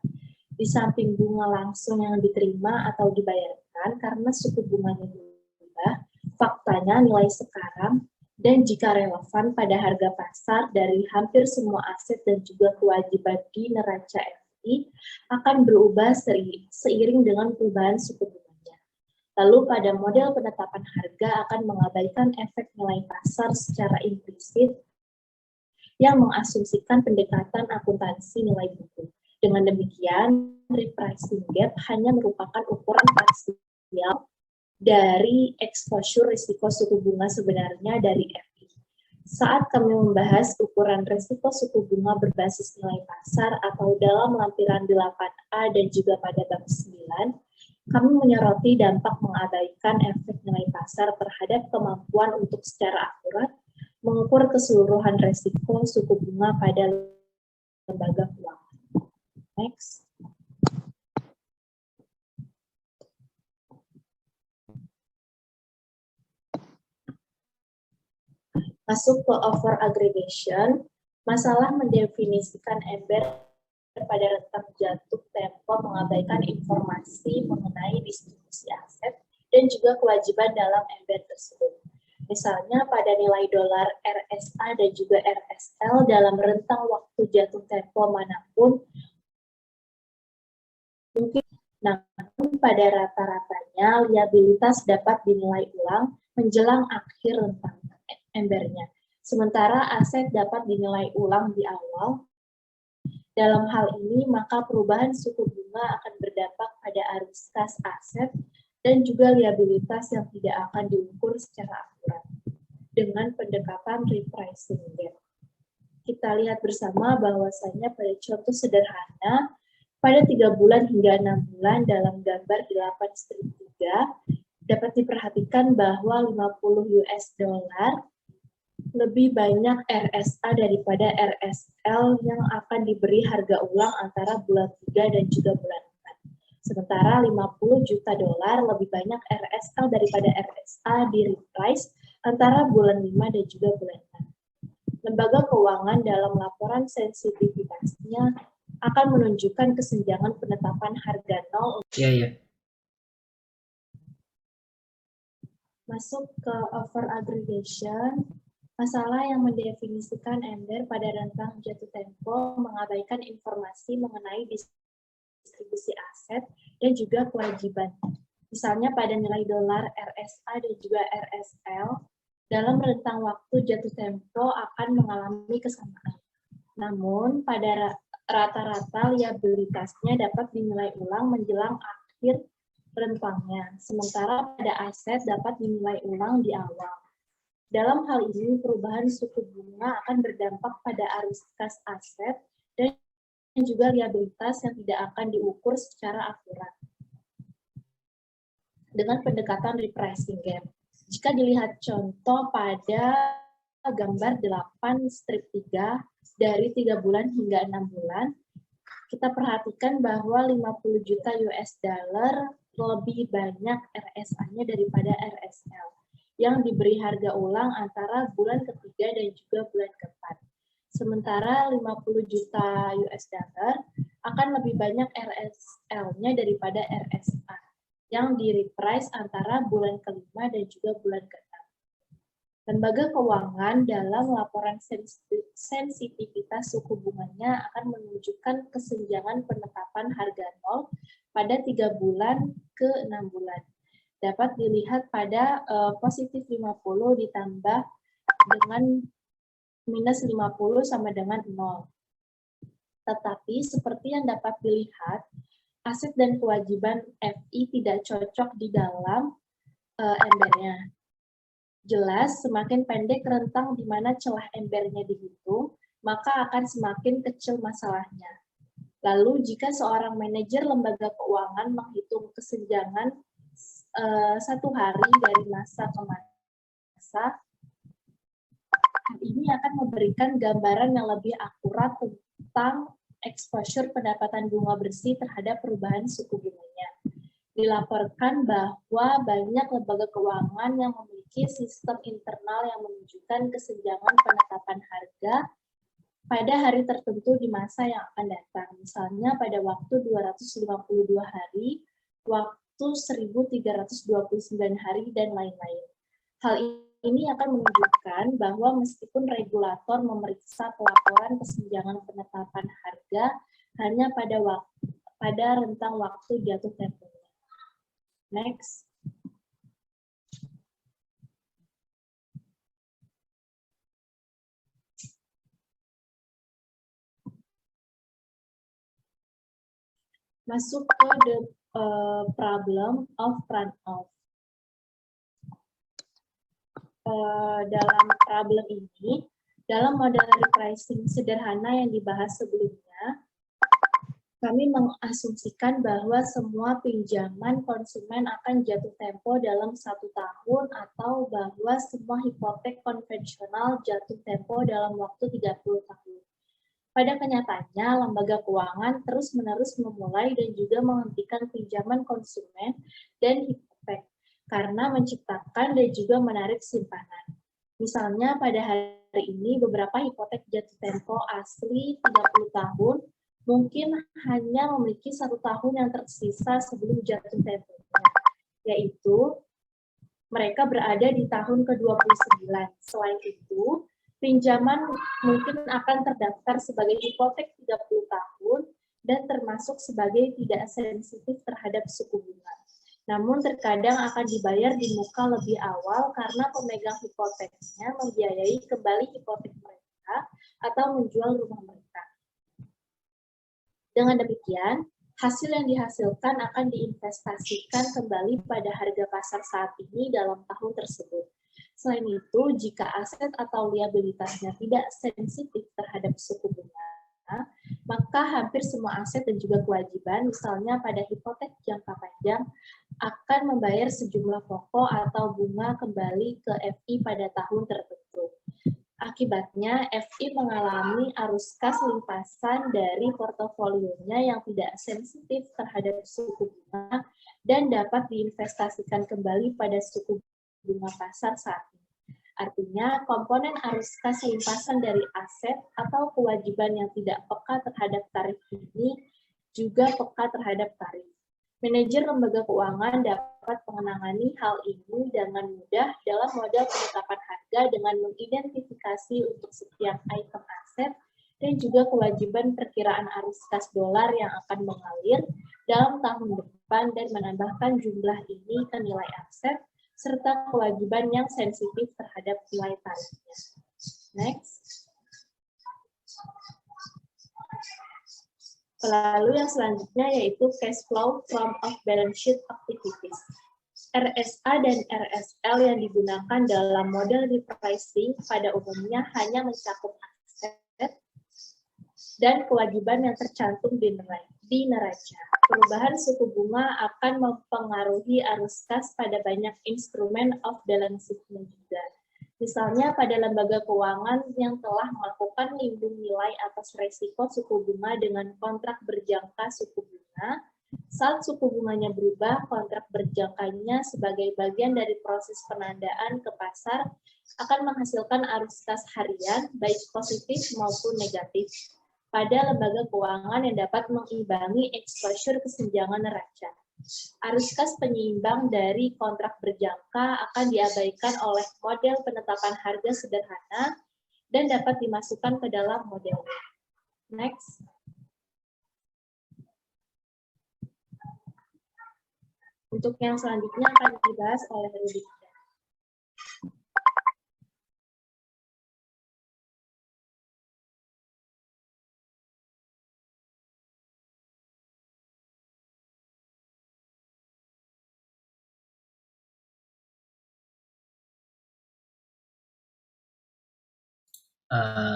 Di samping bunga langsung yang diterima atau dibayarkan, digunakan karena suku bunganya berubah, faktanya nilai sekarang, dan jika relevan pada harga pasar dari hampir semua aset dan juga kewajiban di neraca FI akan berubah seiring dengan perubahan suku bunganya. Lalu pada model penetapan harga akan mengabaikan efek nilai pasar secara implisit yang mengasumsikan pendekatan akuntansi nilai buku. Dengan demikian, repricing gap hanya merupakan ukuran parsial dari exposure risiko suku bunga sebenarnya dari FI. Saat kami membahas ukuran risiko suku bunga berbasis nilai pasar atau dalam lampiran 8A dan juga pada bab 9, kami menyoroti dampak mengabaikan efek nilai pasar terhadap kemampuan untuk secara akurat mengukur keseluruhan risiko suku bunga pada lembaga keuangan. Next. Masuk ke over aggregation, masalah mendefinisikan ember pada rentang jatuh tempo mengabaikan informasi mengenai distribusi aset dan juga kewajiban dalam ember tersebut. Misalnya pada nilai dolar RSA dan juga RSL dalam rentang waktu jatuh tempo manapun, mungkin namun pada rata-ratanya liabilitas dapat dinilai ulang menjelang akhir rentang embernya. Sementara aset dapat dinilai ulang di awal. Dalam hal ini, maka perubahan suku bunga akan berdampak pada arus kas aset dan juga liabilitas yang tidak akan diukur secara akurat dengan pendekatan repricing gap. Kita lihat bersama bahwasanya pada contoh sederhana, pada 3 bulan hingga 6 bulan dalam gambar 8-3 dapat diperhatikan bahwa 50 US dollar lebih banyak RSA daripada RSL yang akan diberi harga ulang antara bulan 3 dan juga bulan 4. Sementara 50 juta dolar lebih banyak RSL daripada RSA di reprice antara bulan 5 dan juga bulan 6. Lembaga keuangan dalam laporan sensitivitasnya akan menunjukkan kesenjangan penetapan harga nol. Masuk ke over aggregation. Masalah yang mendefinisikan ember pada rentang jatuh tempo mengabaikan informasi mengenai distribusi aset dan juga kewajiban. Misalnya pada nilai dolar RSA dan juga RSL, dalam rentang waktu jatuh tempo akan mengalami kesamaan. Namun pada rata-rata liabilitasnya dapat dinilai ulang menjelang akhir rentangnya, sementara pada aset dapat dinilai ulang di awal. Dalam hal ini, perubahan suku bunga akan berdampak pada arus kas aset dan juga liabilitas yang tidak akan diukur secara akurat dengan pendekatan repricing gap. Jika dilihat contoh pada gambar 8-3 dari 3 bulan hingga 6 bulan, kita perhatikan bahwa 50 juta US dollar lebih banyak RSA-nya daripada RSL yang diberi harga ulang antara bulan ketiga dan juga bulan keempat. Sementara 50 juta US dollar akan lebih banyak RSL-nya daripada RSA yang di-reprice antara bulan kelima dan juga bulan keenam. Lembaga keuangan dalam laporan sensitivitas suku bunganya akan menunjukkan kesenjangan penetapan harga nol pada 3 bulan ke 6 bulan. Dapat dilihat pada positif 50 ditambah dengan minus 50 sama dengan 0. Tetapi seperti yang dapat dilihat, aset dan kewajiban FI tidak cocok di dalam embernya. Jelas, semakin pendek rentang di mana celah embernya dihitung, maka akan semakin kecil masalahnya. Lalu, jika seorang manajer lembaga keuangan menghitung kesenjangan 1 hari dari masa ke masa, hal ini akan memberikan gambaran yang lebih akurat tentang exposure pendapatan bunga bersih terhadap perubahan suku bunganya. Dilaporkan bahwa banyak lembaga keuangan yang memiliki sistem internal yang menunjukkan kesenjangan penetapan harga pada hari tertentu di masa yang akan datang. Misalnya pada waktu 252 hari, waktu waktu 1329 hari dan lain-lain. Hal ini akan menunjukkan bahwa meskipun regulator memeriksa pelaporan kesenjangan penetapan harga hanya pada rentang waktu jatuh temponya. Next. Masuk ke the problem of runoff. Dalam problem ini, dalam model repricing sederhana yang dibahas sebelumnya, kami mengasumsikan bahwa semua pinjaman konsumen akan jatuh tempo dalam 1 tahun atau bahwa semua hipotek konvensional jatuh tempo dalam waktu 30 tahun. Pada kenyataannya, lembaga keuangan terus-menerus memulai dan juga menghentikan pinjaman konsumen dan hipotek karena menciptakan dan juga menarik simpanan. Misalnya pada hari ini beberapa hipotek jatuh tempo asli 30 tahun mungkin hanya memiliki 1 tahun yang tersisa sebelum jatuh temponya, yaitu mereka berada di tahun ke-29. Selain itu, pinjaman mungkin akan terdaftar sebagai hipotek 30 tahun dan termasuk sebagai tidak sensitif terhadap suku bunga. Namun terkadang akan dibayar di muka lebih awal karena pemegang hipoteknya membiayai kembali hipotek mereka atau menjual rumah mereka. Dengan demikian, hasil yang dihasilkan akan diinvestasikan kembali pada harga pasar saat ini dalam tahun tersebut. Selain itu, jika aset atau liabilitasnya tidak sensitif terhadap suku bunga, maka hampir semua aset dan juga kewajiban, misalnya pada hipotek jangka panjang, akan membayar sejumlah pokok atau bunga kembali ke FI pada tahun tertentu. Akibatnya, FI mengalami arus kas limpasan dari portofolionya yang tidak sensitif terhadap suku bunga dan dapat diinvestasikan kembali pada suku bunga pasar saat ini. Artinya, komponen arus kas limpasan dari aset atau kewajiban yang tidak peka terhadap tarif ini juga peka terhadap tarif. Manajer lembaga keuangan dapat menangani hal ini dengan mudah dalam model penetapan harga dengan mengidentifikasi untuk setiap item aset dan juga kewajiban perkiraan arus kas dolar yang akan mengalir dalam tahun depan dan menambahkan jumlah ini ke nilai aset serta kewajiban yang sensitif terhadap nilai tarifnya. Next. Lalu yang selanjutnya yaitu cash flow from off-balance sheet activities. RSA dan RSL yang digunakan dalam model repricing pada umumnya hanya mencakup aset dan kewajiban yang tercantum di neraca. Perubahan suku bunga akan mempengaruhi arus kas pada banyak instrumen off-balance sheet-nya juga. Misalnya pada lembaga keuangan yang telah melakukan lindung nilai atas resiko suku bunga dengan kontrak berjangka suku bunga, saat suku bunganya berubah, kontrak berjangkanya sebagai bagian dari proses penandaan ke pasar akan menghasilkan arus kas harian, baik positif maupun negatif, pada lembaga keuangan yang dapat mengimbangi exposure kesenjangan neraca. Arus kas penyeimbang dari kontrak berjangka akan diabaikan oleh model penetapan harga sederhana dan dapat dimasukkan ke dalam model. Next. Untuk yang selanjutnya akan dibahas oleh Rudi.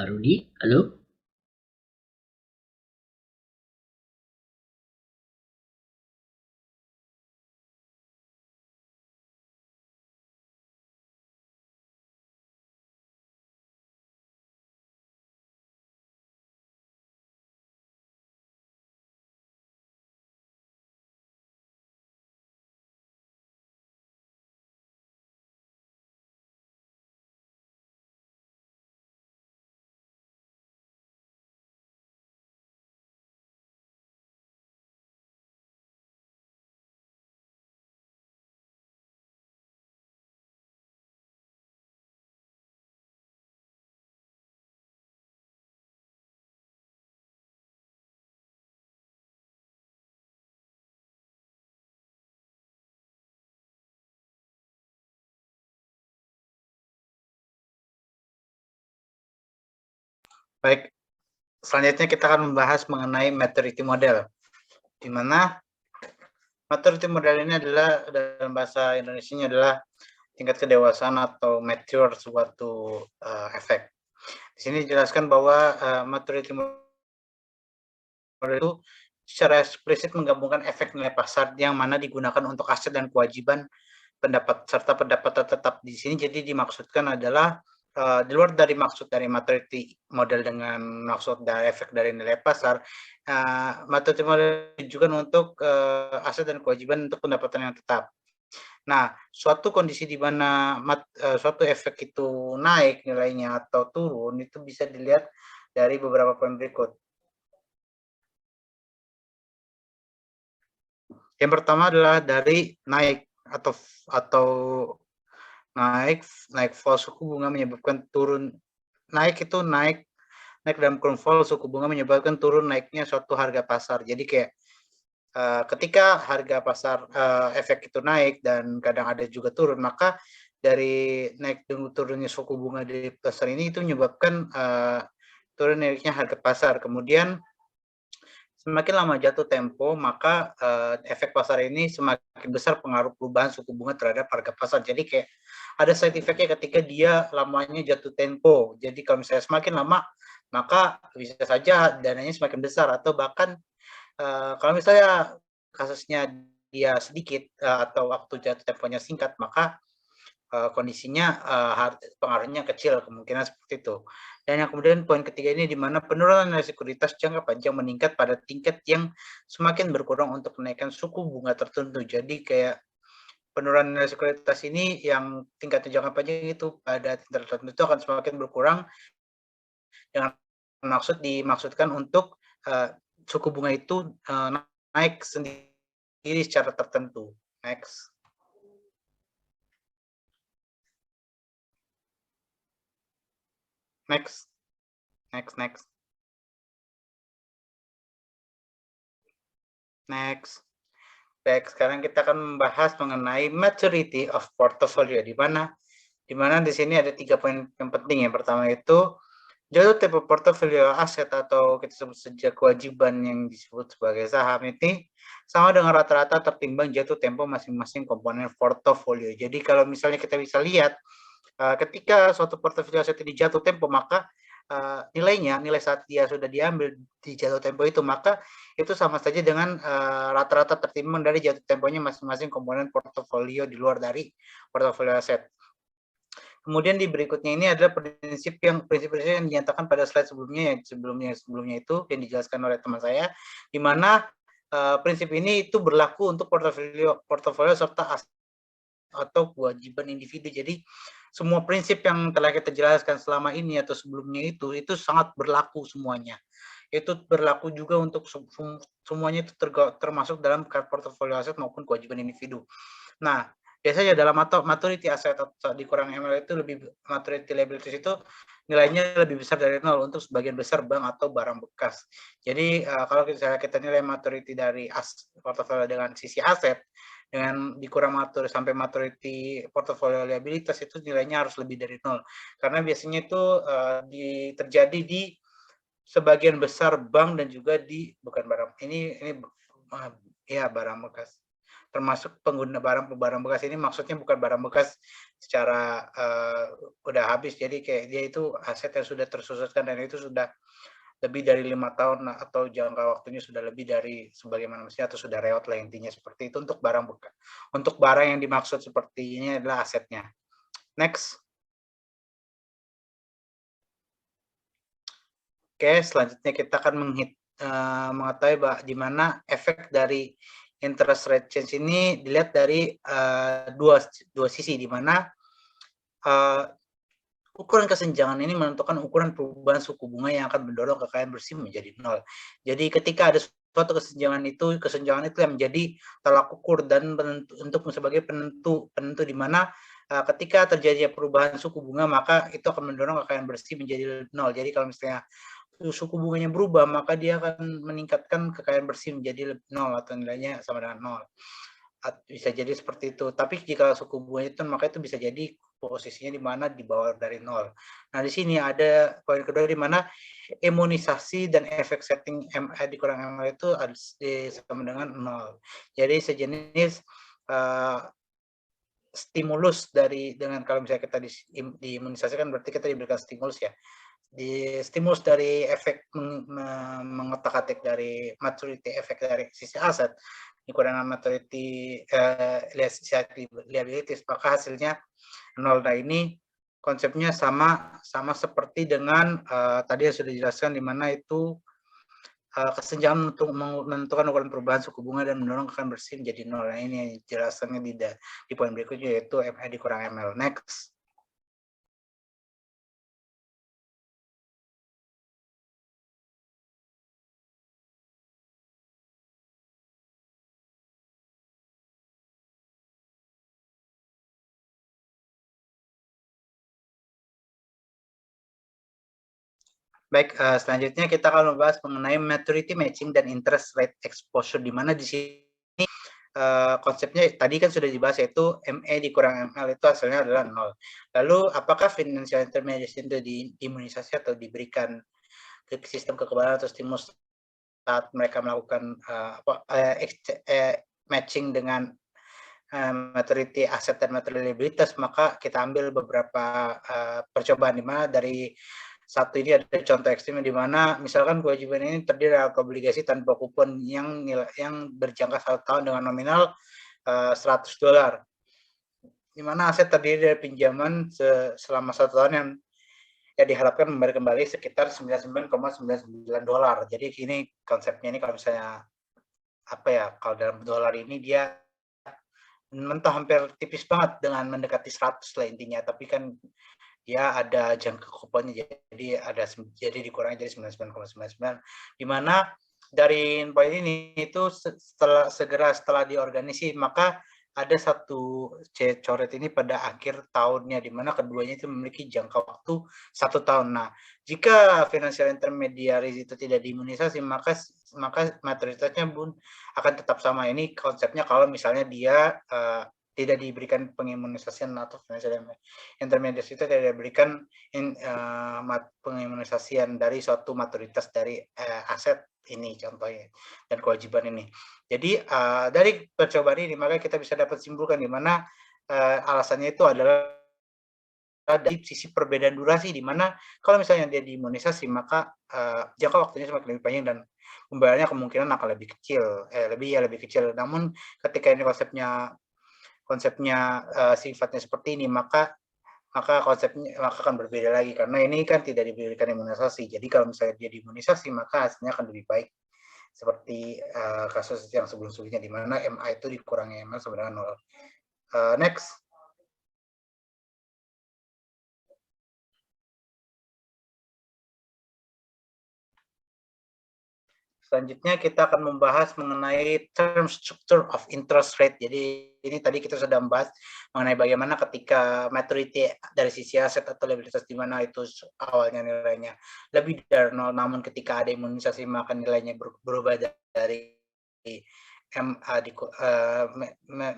Rudi, halo? Baik, selanjutnya kita akan membahas mengenai maturity model, di mana maturity model ini adalah dalam bahasa Indonesianya adalah tingkat kedewasaan atau mature suatu efek. Di sini dijelaskan bahwa maturity model itu secara eksplisit menggabungkan efek nilai pasar yang mana digunakan untuk aset dan kewajiban pendapat serta pendapatan tetap di sini. Jadi dimaksudkan adalah di luar dari maksud dari maturity model dengan maksud dari efek dari nilai pasar, maturity model ditujukan untuk aset dan kewajiban untuk pendapatan yang tetap. Nah, suatu kondisi di mana suatu efek itu naik nilainya atau turun itu bisa dilihat dari beberapa poin berikut. Yang pertama adalah dari naik atau naik fall suku bunga menyebabkan turun, naik dalam kurun fall suku bunga menyebabkan turun naiknya suatu harga pasar. Jadi kayak ketika harga pasar efek itu naik dan kadang ada juga turun, maka dari naik dan turunnya suku bunga di pasar ini itu menyebabkan turun naiknya harga pasar. Kemudian semakin lama jatuh tempo, maka efek pasar ini semakin besar pengaruh perubahan suku bunga terhadap harga pasar. Jadi kayak ada side effect-nya ketika dia lamanya jatuh tempo. Jadi kalau misalnya semakin lama, maka bisa saja dananya semakin besar. Atau bahkan kalau misalnya kasusnya dia sedikit atau waktu jatuh temponya singkat, maka kondisinya pengaruhnya kecil, kemungkinan seperti itu. Dan yang kemudian poin ketiga ini di mana penurunan nilai sekuritas jangka panjang meningkat pada tingkat yang semakin berkurang untuk menaikkan suku bunga tertentu. Jadi kayak penurunan nilai sekuritas ini yang tingkatnya jangka panjang itu pada tingkat tertentu itu akan semakin berkurang dengan dimaksudkan untuk suku bunga itu naik sendiri secara tertentu. Next. Next. Baik, sekarang kita akan membahas mengenai maturity of portfolio, di mana di sini ada 3 poin yang penting. Yang pertama itu jatuh tempo portofolio aset atau kita sebut saja kewajiban yang disebut sebagai saham ini sama dengan rata-rata tertimbang jatuh tempo masing-masing komponen portofolio. Jadi kalau misalnya kita bisa lihat ketika suatu portofolio aset ini jatuh tempo, maka nilai saat dia sudah diambil di jatuh tempo itu, maka itu sama saja dengan rata-rata tertimbang dari jatuh temponya masing-masing komponen portofolio di luar dari portofolio aset. Kemudian di berikutnya ini adalah prinsip yang dinyatakan pada slide sebelumnya itu yang dijelaskan oleh teman saya, di mana prinsip ini itu berlaku untuk portofolio serta aset atau kewajiban individu. Jadi semua prinsip yang telah kita jelaskan selama ini atau sebelumnya itu sangat berlaku semuanya. Itu berlaku juga untuk semuanya, itu termasuk dalam portofolio aset maupun kewajiban individu. Nah, biasanya dalam maturity aset atau dikurang ML itu maturity liabilities itu nilainya lebih besar dari 0 untuk sebagian besar bank atau barang bekas. Jadi kalau kita nilai maturity dari portofolio dengan sisi aset dengan dikurang sampai maturity portofolio liabilitas itu nilainya harus lebih dari 0. Karena biasanya itu terjadi di sebagian besar bank dan juga di barang bekas. Termasuk pengguna barang bekas ini maksudnya bukan barang bekas secara udah habis, jadi kayak dia itu aset yang sudah tersusutkan dan itu sudah lebih dari 5 tahun atau jangka waktunya sudah lebih dari sebagaimana mestinya atau sudah reot lah, intinya seperti itu untuk barang bekas. Untuk barang yang dimaksud seperti ini adalah asetnya. Next. Oke, selanjutnya kita akan mengetahui di mana efek dari interest rate change ini dilihat dari dua sisi, di mana ukuran kesenjangan ini menentukan ukuran perubahan suku bunga yang akan mendorong kekayaan bersih menjadi 0. Jadi ketika ada suatu kesenjangan itu yang menjadi tolak ukur dan untuk sebagai penentu di mana ketika terjadi perubahan suku bunga, maka itu akan mendorong kekayaan bersih menjadi 0. Jadi kalau misalnya suku bunganya berubah, maka dia akan meningkatkan kekayaan bersih menjadi 0 atau nilainya sama dengan 0. bisa jadi seperti itu. Tapi jika suku bunganya itu, maka itu bisa jadi posisinya di mana di bawah dari 0. Nah, di sini ada poin kedua di mana imunisasi dan efek setting MA dikurang ML itu sama dengan 0. Jadi sejenis stimulus dengan kalau misalnya kita diimunisasi kan berarti kita diberikan stimulus ya. Di stimulus dari efek mengotak-atik dari maturity efek dari sisi aset dikurangan maturity liabilities, maka hasilnya 0. Nah, ini konsepnya sama seperti dengan tadi yang sudah dijelaskan, di mana itu kesenjangan untuk menentukan ukuran perubahan suku bunga dan mendorong akan bersih menjadi 0. Nah, ini jelasannya di poin berikutnya, yaitu MA dikurang ML. Next. Baik, selanjutnya kita akan membahas mengenai maturity matching dan interest rate exposure, di mana di sini konsepnya tadi kan sudah dibahas, yaitu ME dikurang ML itu hasilnya adalah 0. Lalu apakah financial intermediation itu diimunisasi atau diberikan ke sistem kekebalan atau stimulus saat mereka melakukan matching dengan maturity aset dan maturity liabilitas? Maka kita ambil beberapa percobaan, di mana dari satu ini ada contoh ekstrim di mana misalkan kewajiban ini terdiri dari obligasi tanpa kupon yang berjangka 1 tahun dengan nominal $100, di mana aset terdiri dari pinjaman selama 1 tahun yang diharapkan memberi kembali sekitar $99,99. Jadi ini konsepnya ini, kalau misalnya kalau dalam dolar ini dia mentah hampir tipis banget dengan mendekati 100 lah intinya, tapi kan dia ada jangka kuponnya, jadi dikurangi jadi 99,99, di mana dari poin ini itu setelah diorganisasi, maka ada satu coret ini pada akhir tahunnya, di mana keduanya itu memiliki jangka waktu 1 tahun. Nah, jika financial intermediaries itu tidak diimunisasi, maka maturitasnya pun akan tetap sama. Ini konsepnya kalau misalnya dia tidak diberikan pengimunisasian atau financial intermediaries itu tidak diberikan pengimunisasian dari suatu maturitas dari aset ini contohnya dan kewajiban ini. Jadi dari percobaan ini maka kita bisa dapat simpulkan di mana alasannya itu adalah dari sisi perbedaan durasi, di mana kalau misalnya dia diimunisasi maka jangka waktunya semakin lebih panjang dan pembayarannya kemungkinan akan lebih kecil, lebih kecil. Namun ketika ini konsepnya sifatnya seperti ini, maka konsepnya akan berbeda lagi, karena ini kan tidak diberikan imunisasi. Jadi kalau misalnya dia diimunisasi, maka hasilnya akan lebih baik, seperti kasus yang sebelum-sebelumnya, di mana MA itu dikurangi ML sama dengan 0. Next. Selanjutnya kita akan membahas mengenai term structure of interest rate. Jadi ini tadi kita sudah membahas mengenai bagaimana ketika maturity dari sisi aset atau liabilitas, di mana itu awalnya nilainya lebih dari 0, namun ketika ada imunisasi maka nilainya berubah dari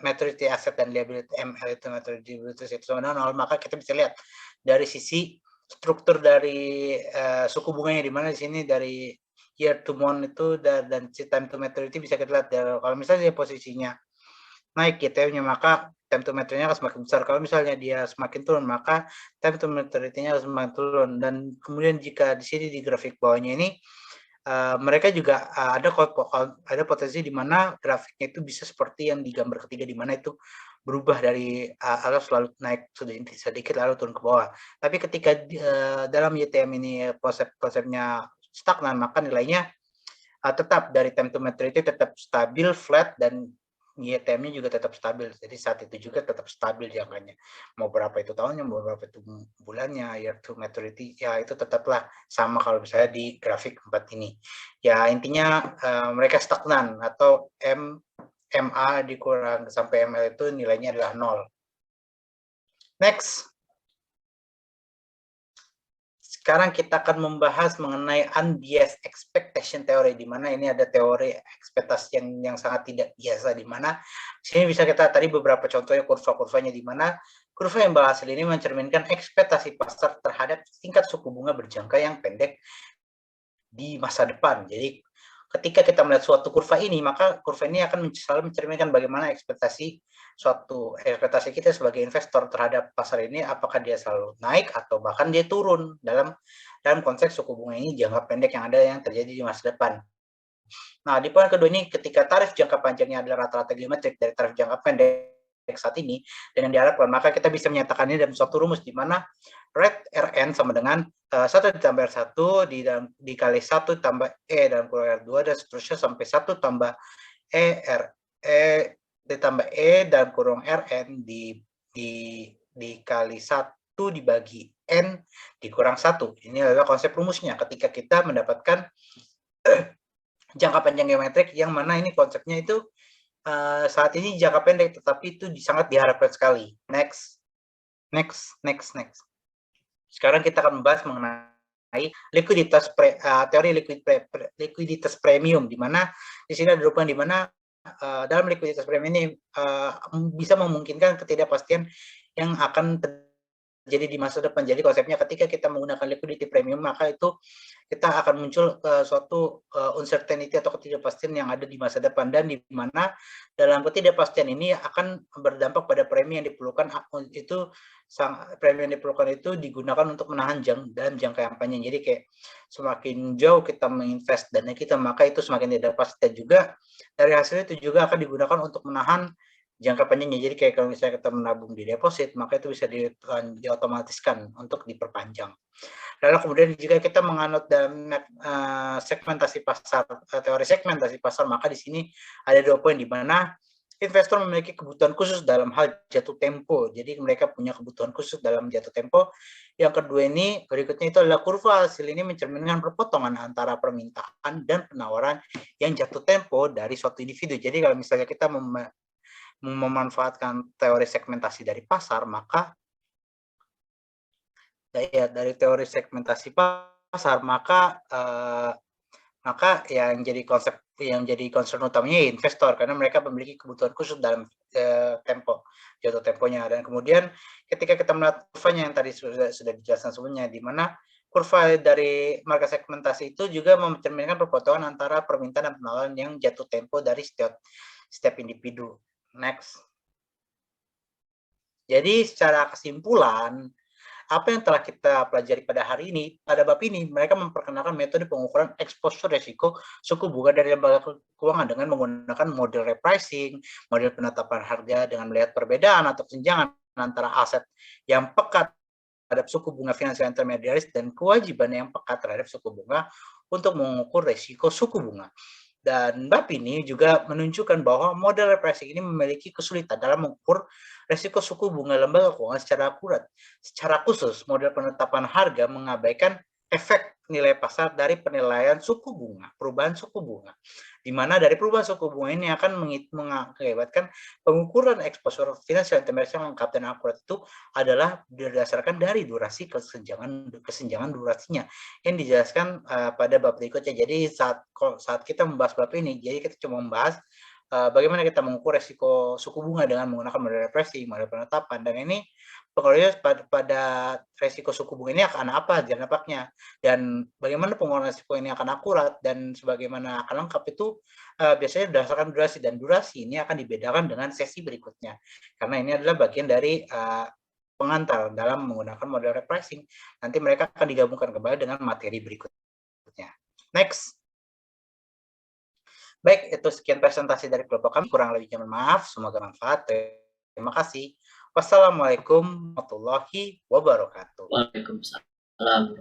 maturity aset dan liability ML itu maturity liabilitas itu sama dengan 0, maka kita bisa lihat dari sisi struktur dari suku bunganya, di mana di sini dari year to month itu dan time to maturity bisa kita lihat. Kalau misalnya dia posisinya naik YTM-nya, maka time to maturity-nya akan semakin besar. Kalau misalnya dia semakin turun, maka time to maturity-nya akan semakin turun. Dan kemudian jika di sini di grafik bawahnya ini mereka juga ada potensi di mana grafiknya itu bisa seperti yang di gambar ketiga, di mana itu berubah dari atas selalu naik sedikit lalu turun ke bawah. Tapi ketika dalam YTM ini konsepnya stagnan, maka nilainya tetap dari time to maturity tetap stabil, flat, dan YTM-nya juga tetap stabil. Jadi saat itu juga tetap stabil jangkanya. Mau berapa itu tahunnya, mau berapa itu bulannya, year to maturity, ya itu tetaplah sama kalau misalnya di grafik 4 ini. Ya intinya mereka stagnan, atau MA dikurang sampai ML itu nilainya adalah 0. Next. sekarang kita akan membahas mengenai unbiased expectation theory, di mana ini ada teori ekspektasi yang sangat tidak biasa, di mana sini bisa kita tadi beberapa contohnya kurva-kurvanya, di mana kurva yang berhasil ini mencerminkan ekspektasi pasar terhadap tingkat suku bunga berjangka yang pendek di masa depan. Jadi ketika kita melihat suatu kurva ini, maka kurva ini akan selalu mencerminkan bagaimana ekspektasi kita sebagai investor terhadap pasar ini, apakah dia selalu naik atau bahkan dia turun dalam konteks suku bunga ini jangka pendek yang terjadi di masa depan. Nah, di poin kedua ini, ketika tarif jangka panjangnya adalah rata-rata geometrik dari tarif jangka pendek saat ini dengan diharapkan, maka kita bisa menyatakannya dalam suatu rumus di mana rate Rn sama dengan 1 ditambah R1 dikali 1 tambah E dalam kurung R2 dan seterusnya sampai 1 tambah ditambah E dalam kurung Rn dikali 1 dibagi N dikurang 1. Ini adalah konsep rumusnya ketika kita mendapatkan jangka panjang geometrik, yang mana ini konsepnya itu saat ini jangka pendek, tetapi itu sangat diharapkan sekali. Next. Sekarang kita akan membahas mengenai likuiditas teori likuiditas premium, di mana di sini ada rupa di mana dalam likuiditas premium ini bisa memungkinkan ketidakpastian yang akan terjadi di masa depan. Jadi konsepnya ketika kita menggunakan liquidity premium, maka itu kita akan muncul suatu uncertainty atau ketidakpastian yang ada di masa depan, dan di mana dalam ketidakpastian ini akan berdampak pada premi yang diperlukan itu digunakan untuk menahan jangka yang panjang. Jadi kayak semakin jauh kita menginvest dana kita, maka itu semakin tidak pasti, dan juga dari hasil itu juga akan digunakan untuk menahan jangka panjangnya. Jadi kayak kalau misalnya kita menabung di deposit, maka itu bisa diotomatiskan untuk diperpanjang. Lalu kemudian jika kita menganut dalam segmentasi pasar, teori segmentasi pasar, maka di sini ada 2 poin di mana investor memiliki kebutuhan khusus dalam hal jatuh tempo. Jadi mereka punya kebutuhan khusus dalam jatuh tempo. Yang kedua ini, berikutnya itu adalah kurva hasil ini mencerminkan perpotongan antara permintaan dan penawaran yang jatuh tempo dari suatu individu. Jadi kalau misalnya kita memanfaatkan teori segmentasi dari pasar, maka dari teori segmentasi pasar, maka yang jadi concern utamanya investor, karena mereka memiliki kebutuhan khusus dalam jatuh temponya. Dan kemudian ketika kita melihat kurvanya yang tadi sudah dijelaskan sebelumnya, di mana kurva dari market segmentasi itu juga mencerminkan perpotongan antara permintaan dan penawaran yang jatuh tempo dari setiap individu. Next. Jadi secara kesimpulan, apa yang telah kita pelajari pada hari ini, pada bab ini, mereka memperkenalkan metode pengukuran exposure resiko suku bunga dari lembaga keuangan dengan menggunakan model repricing, model penetapan harga dengan melihat perbedaan atau kesenjangan antara aset yang pekat terhadap suku bunga finansial intermediaris dan kewajiban yang pekat terhadap suku bunga untuk mengukur resiko suku bunga. Dan bab ini juga menunjukkan bahwa model repricing ini memiliki kesulitan dalam mengukur resiko suku bunga lembaga keuangan secara akurat. Secara khusus, model penetapan harga mengabaikan efek nilai pasar dari penilaian suku bunga, perubahan suku bunga. Di mana dari perubahan suku bunga ini akan mengakibatkan pengukuran exposure finansial intermediaris yang lengkap dan akurat itu adalah berdasarkan dari durasi kesenjangan durasinya yang dijelaskan pada bab berikutnya. Jadi saat kita membahas bab ini, jadi kita cuma membahas bagaimana kita mengukur resiko suku bunga dengan menggunakan model repricing, model penetapan, dan ini pengaruhnya pada resiko suku bunga ini akan apa dampaknya, dan bagaimana pengukuran resiko ini akan akurat dan sebagaimana akan lengkap itu biasanya berdasarkan durasi, dan durasi ini akan dibedakan dengan sesi berikutnya karena ini adalah bagian dari pengantar dalam menggunakan model repricing. Nanti mereka akan digabungkan kembali dengan materi berikutnya. Next. Baik, itu sekian presentasi dari kelompok kami. Kurang lebihnya mohon maaf, semoga manfaat. Terima kasih. Wassalamualaikum warahmatullahi wabarakatuh. Waalaikumsalam.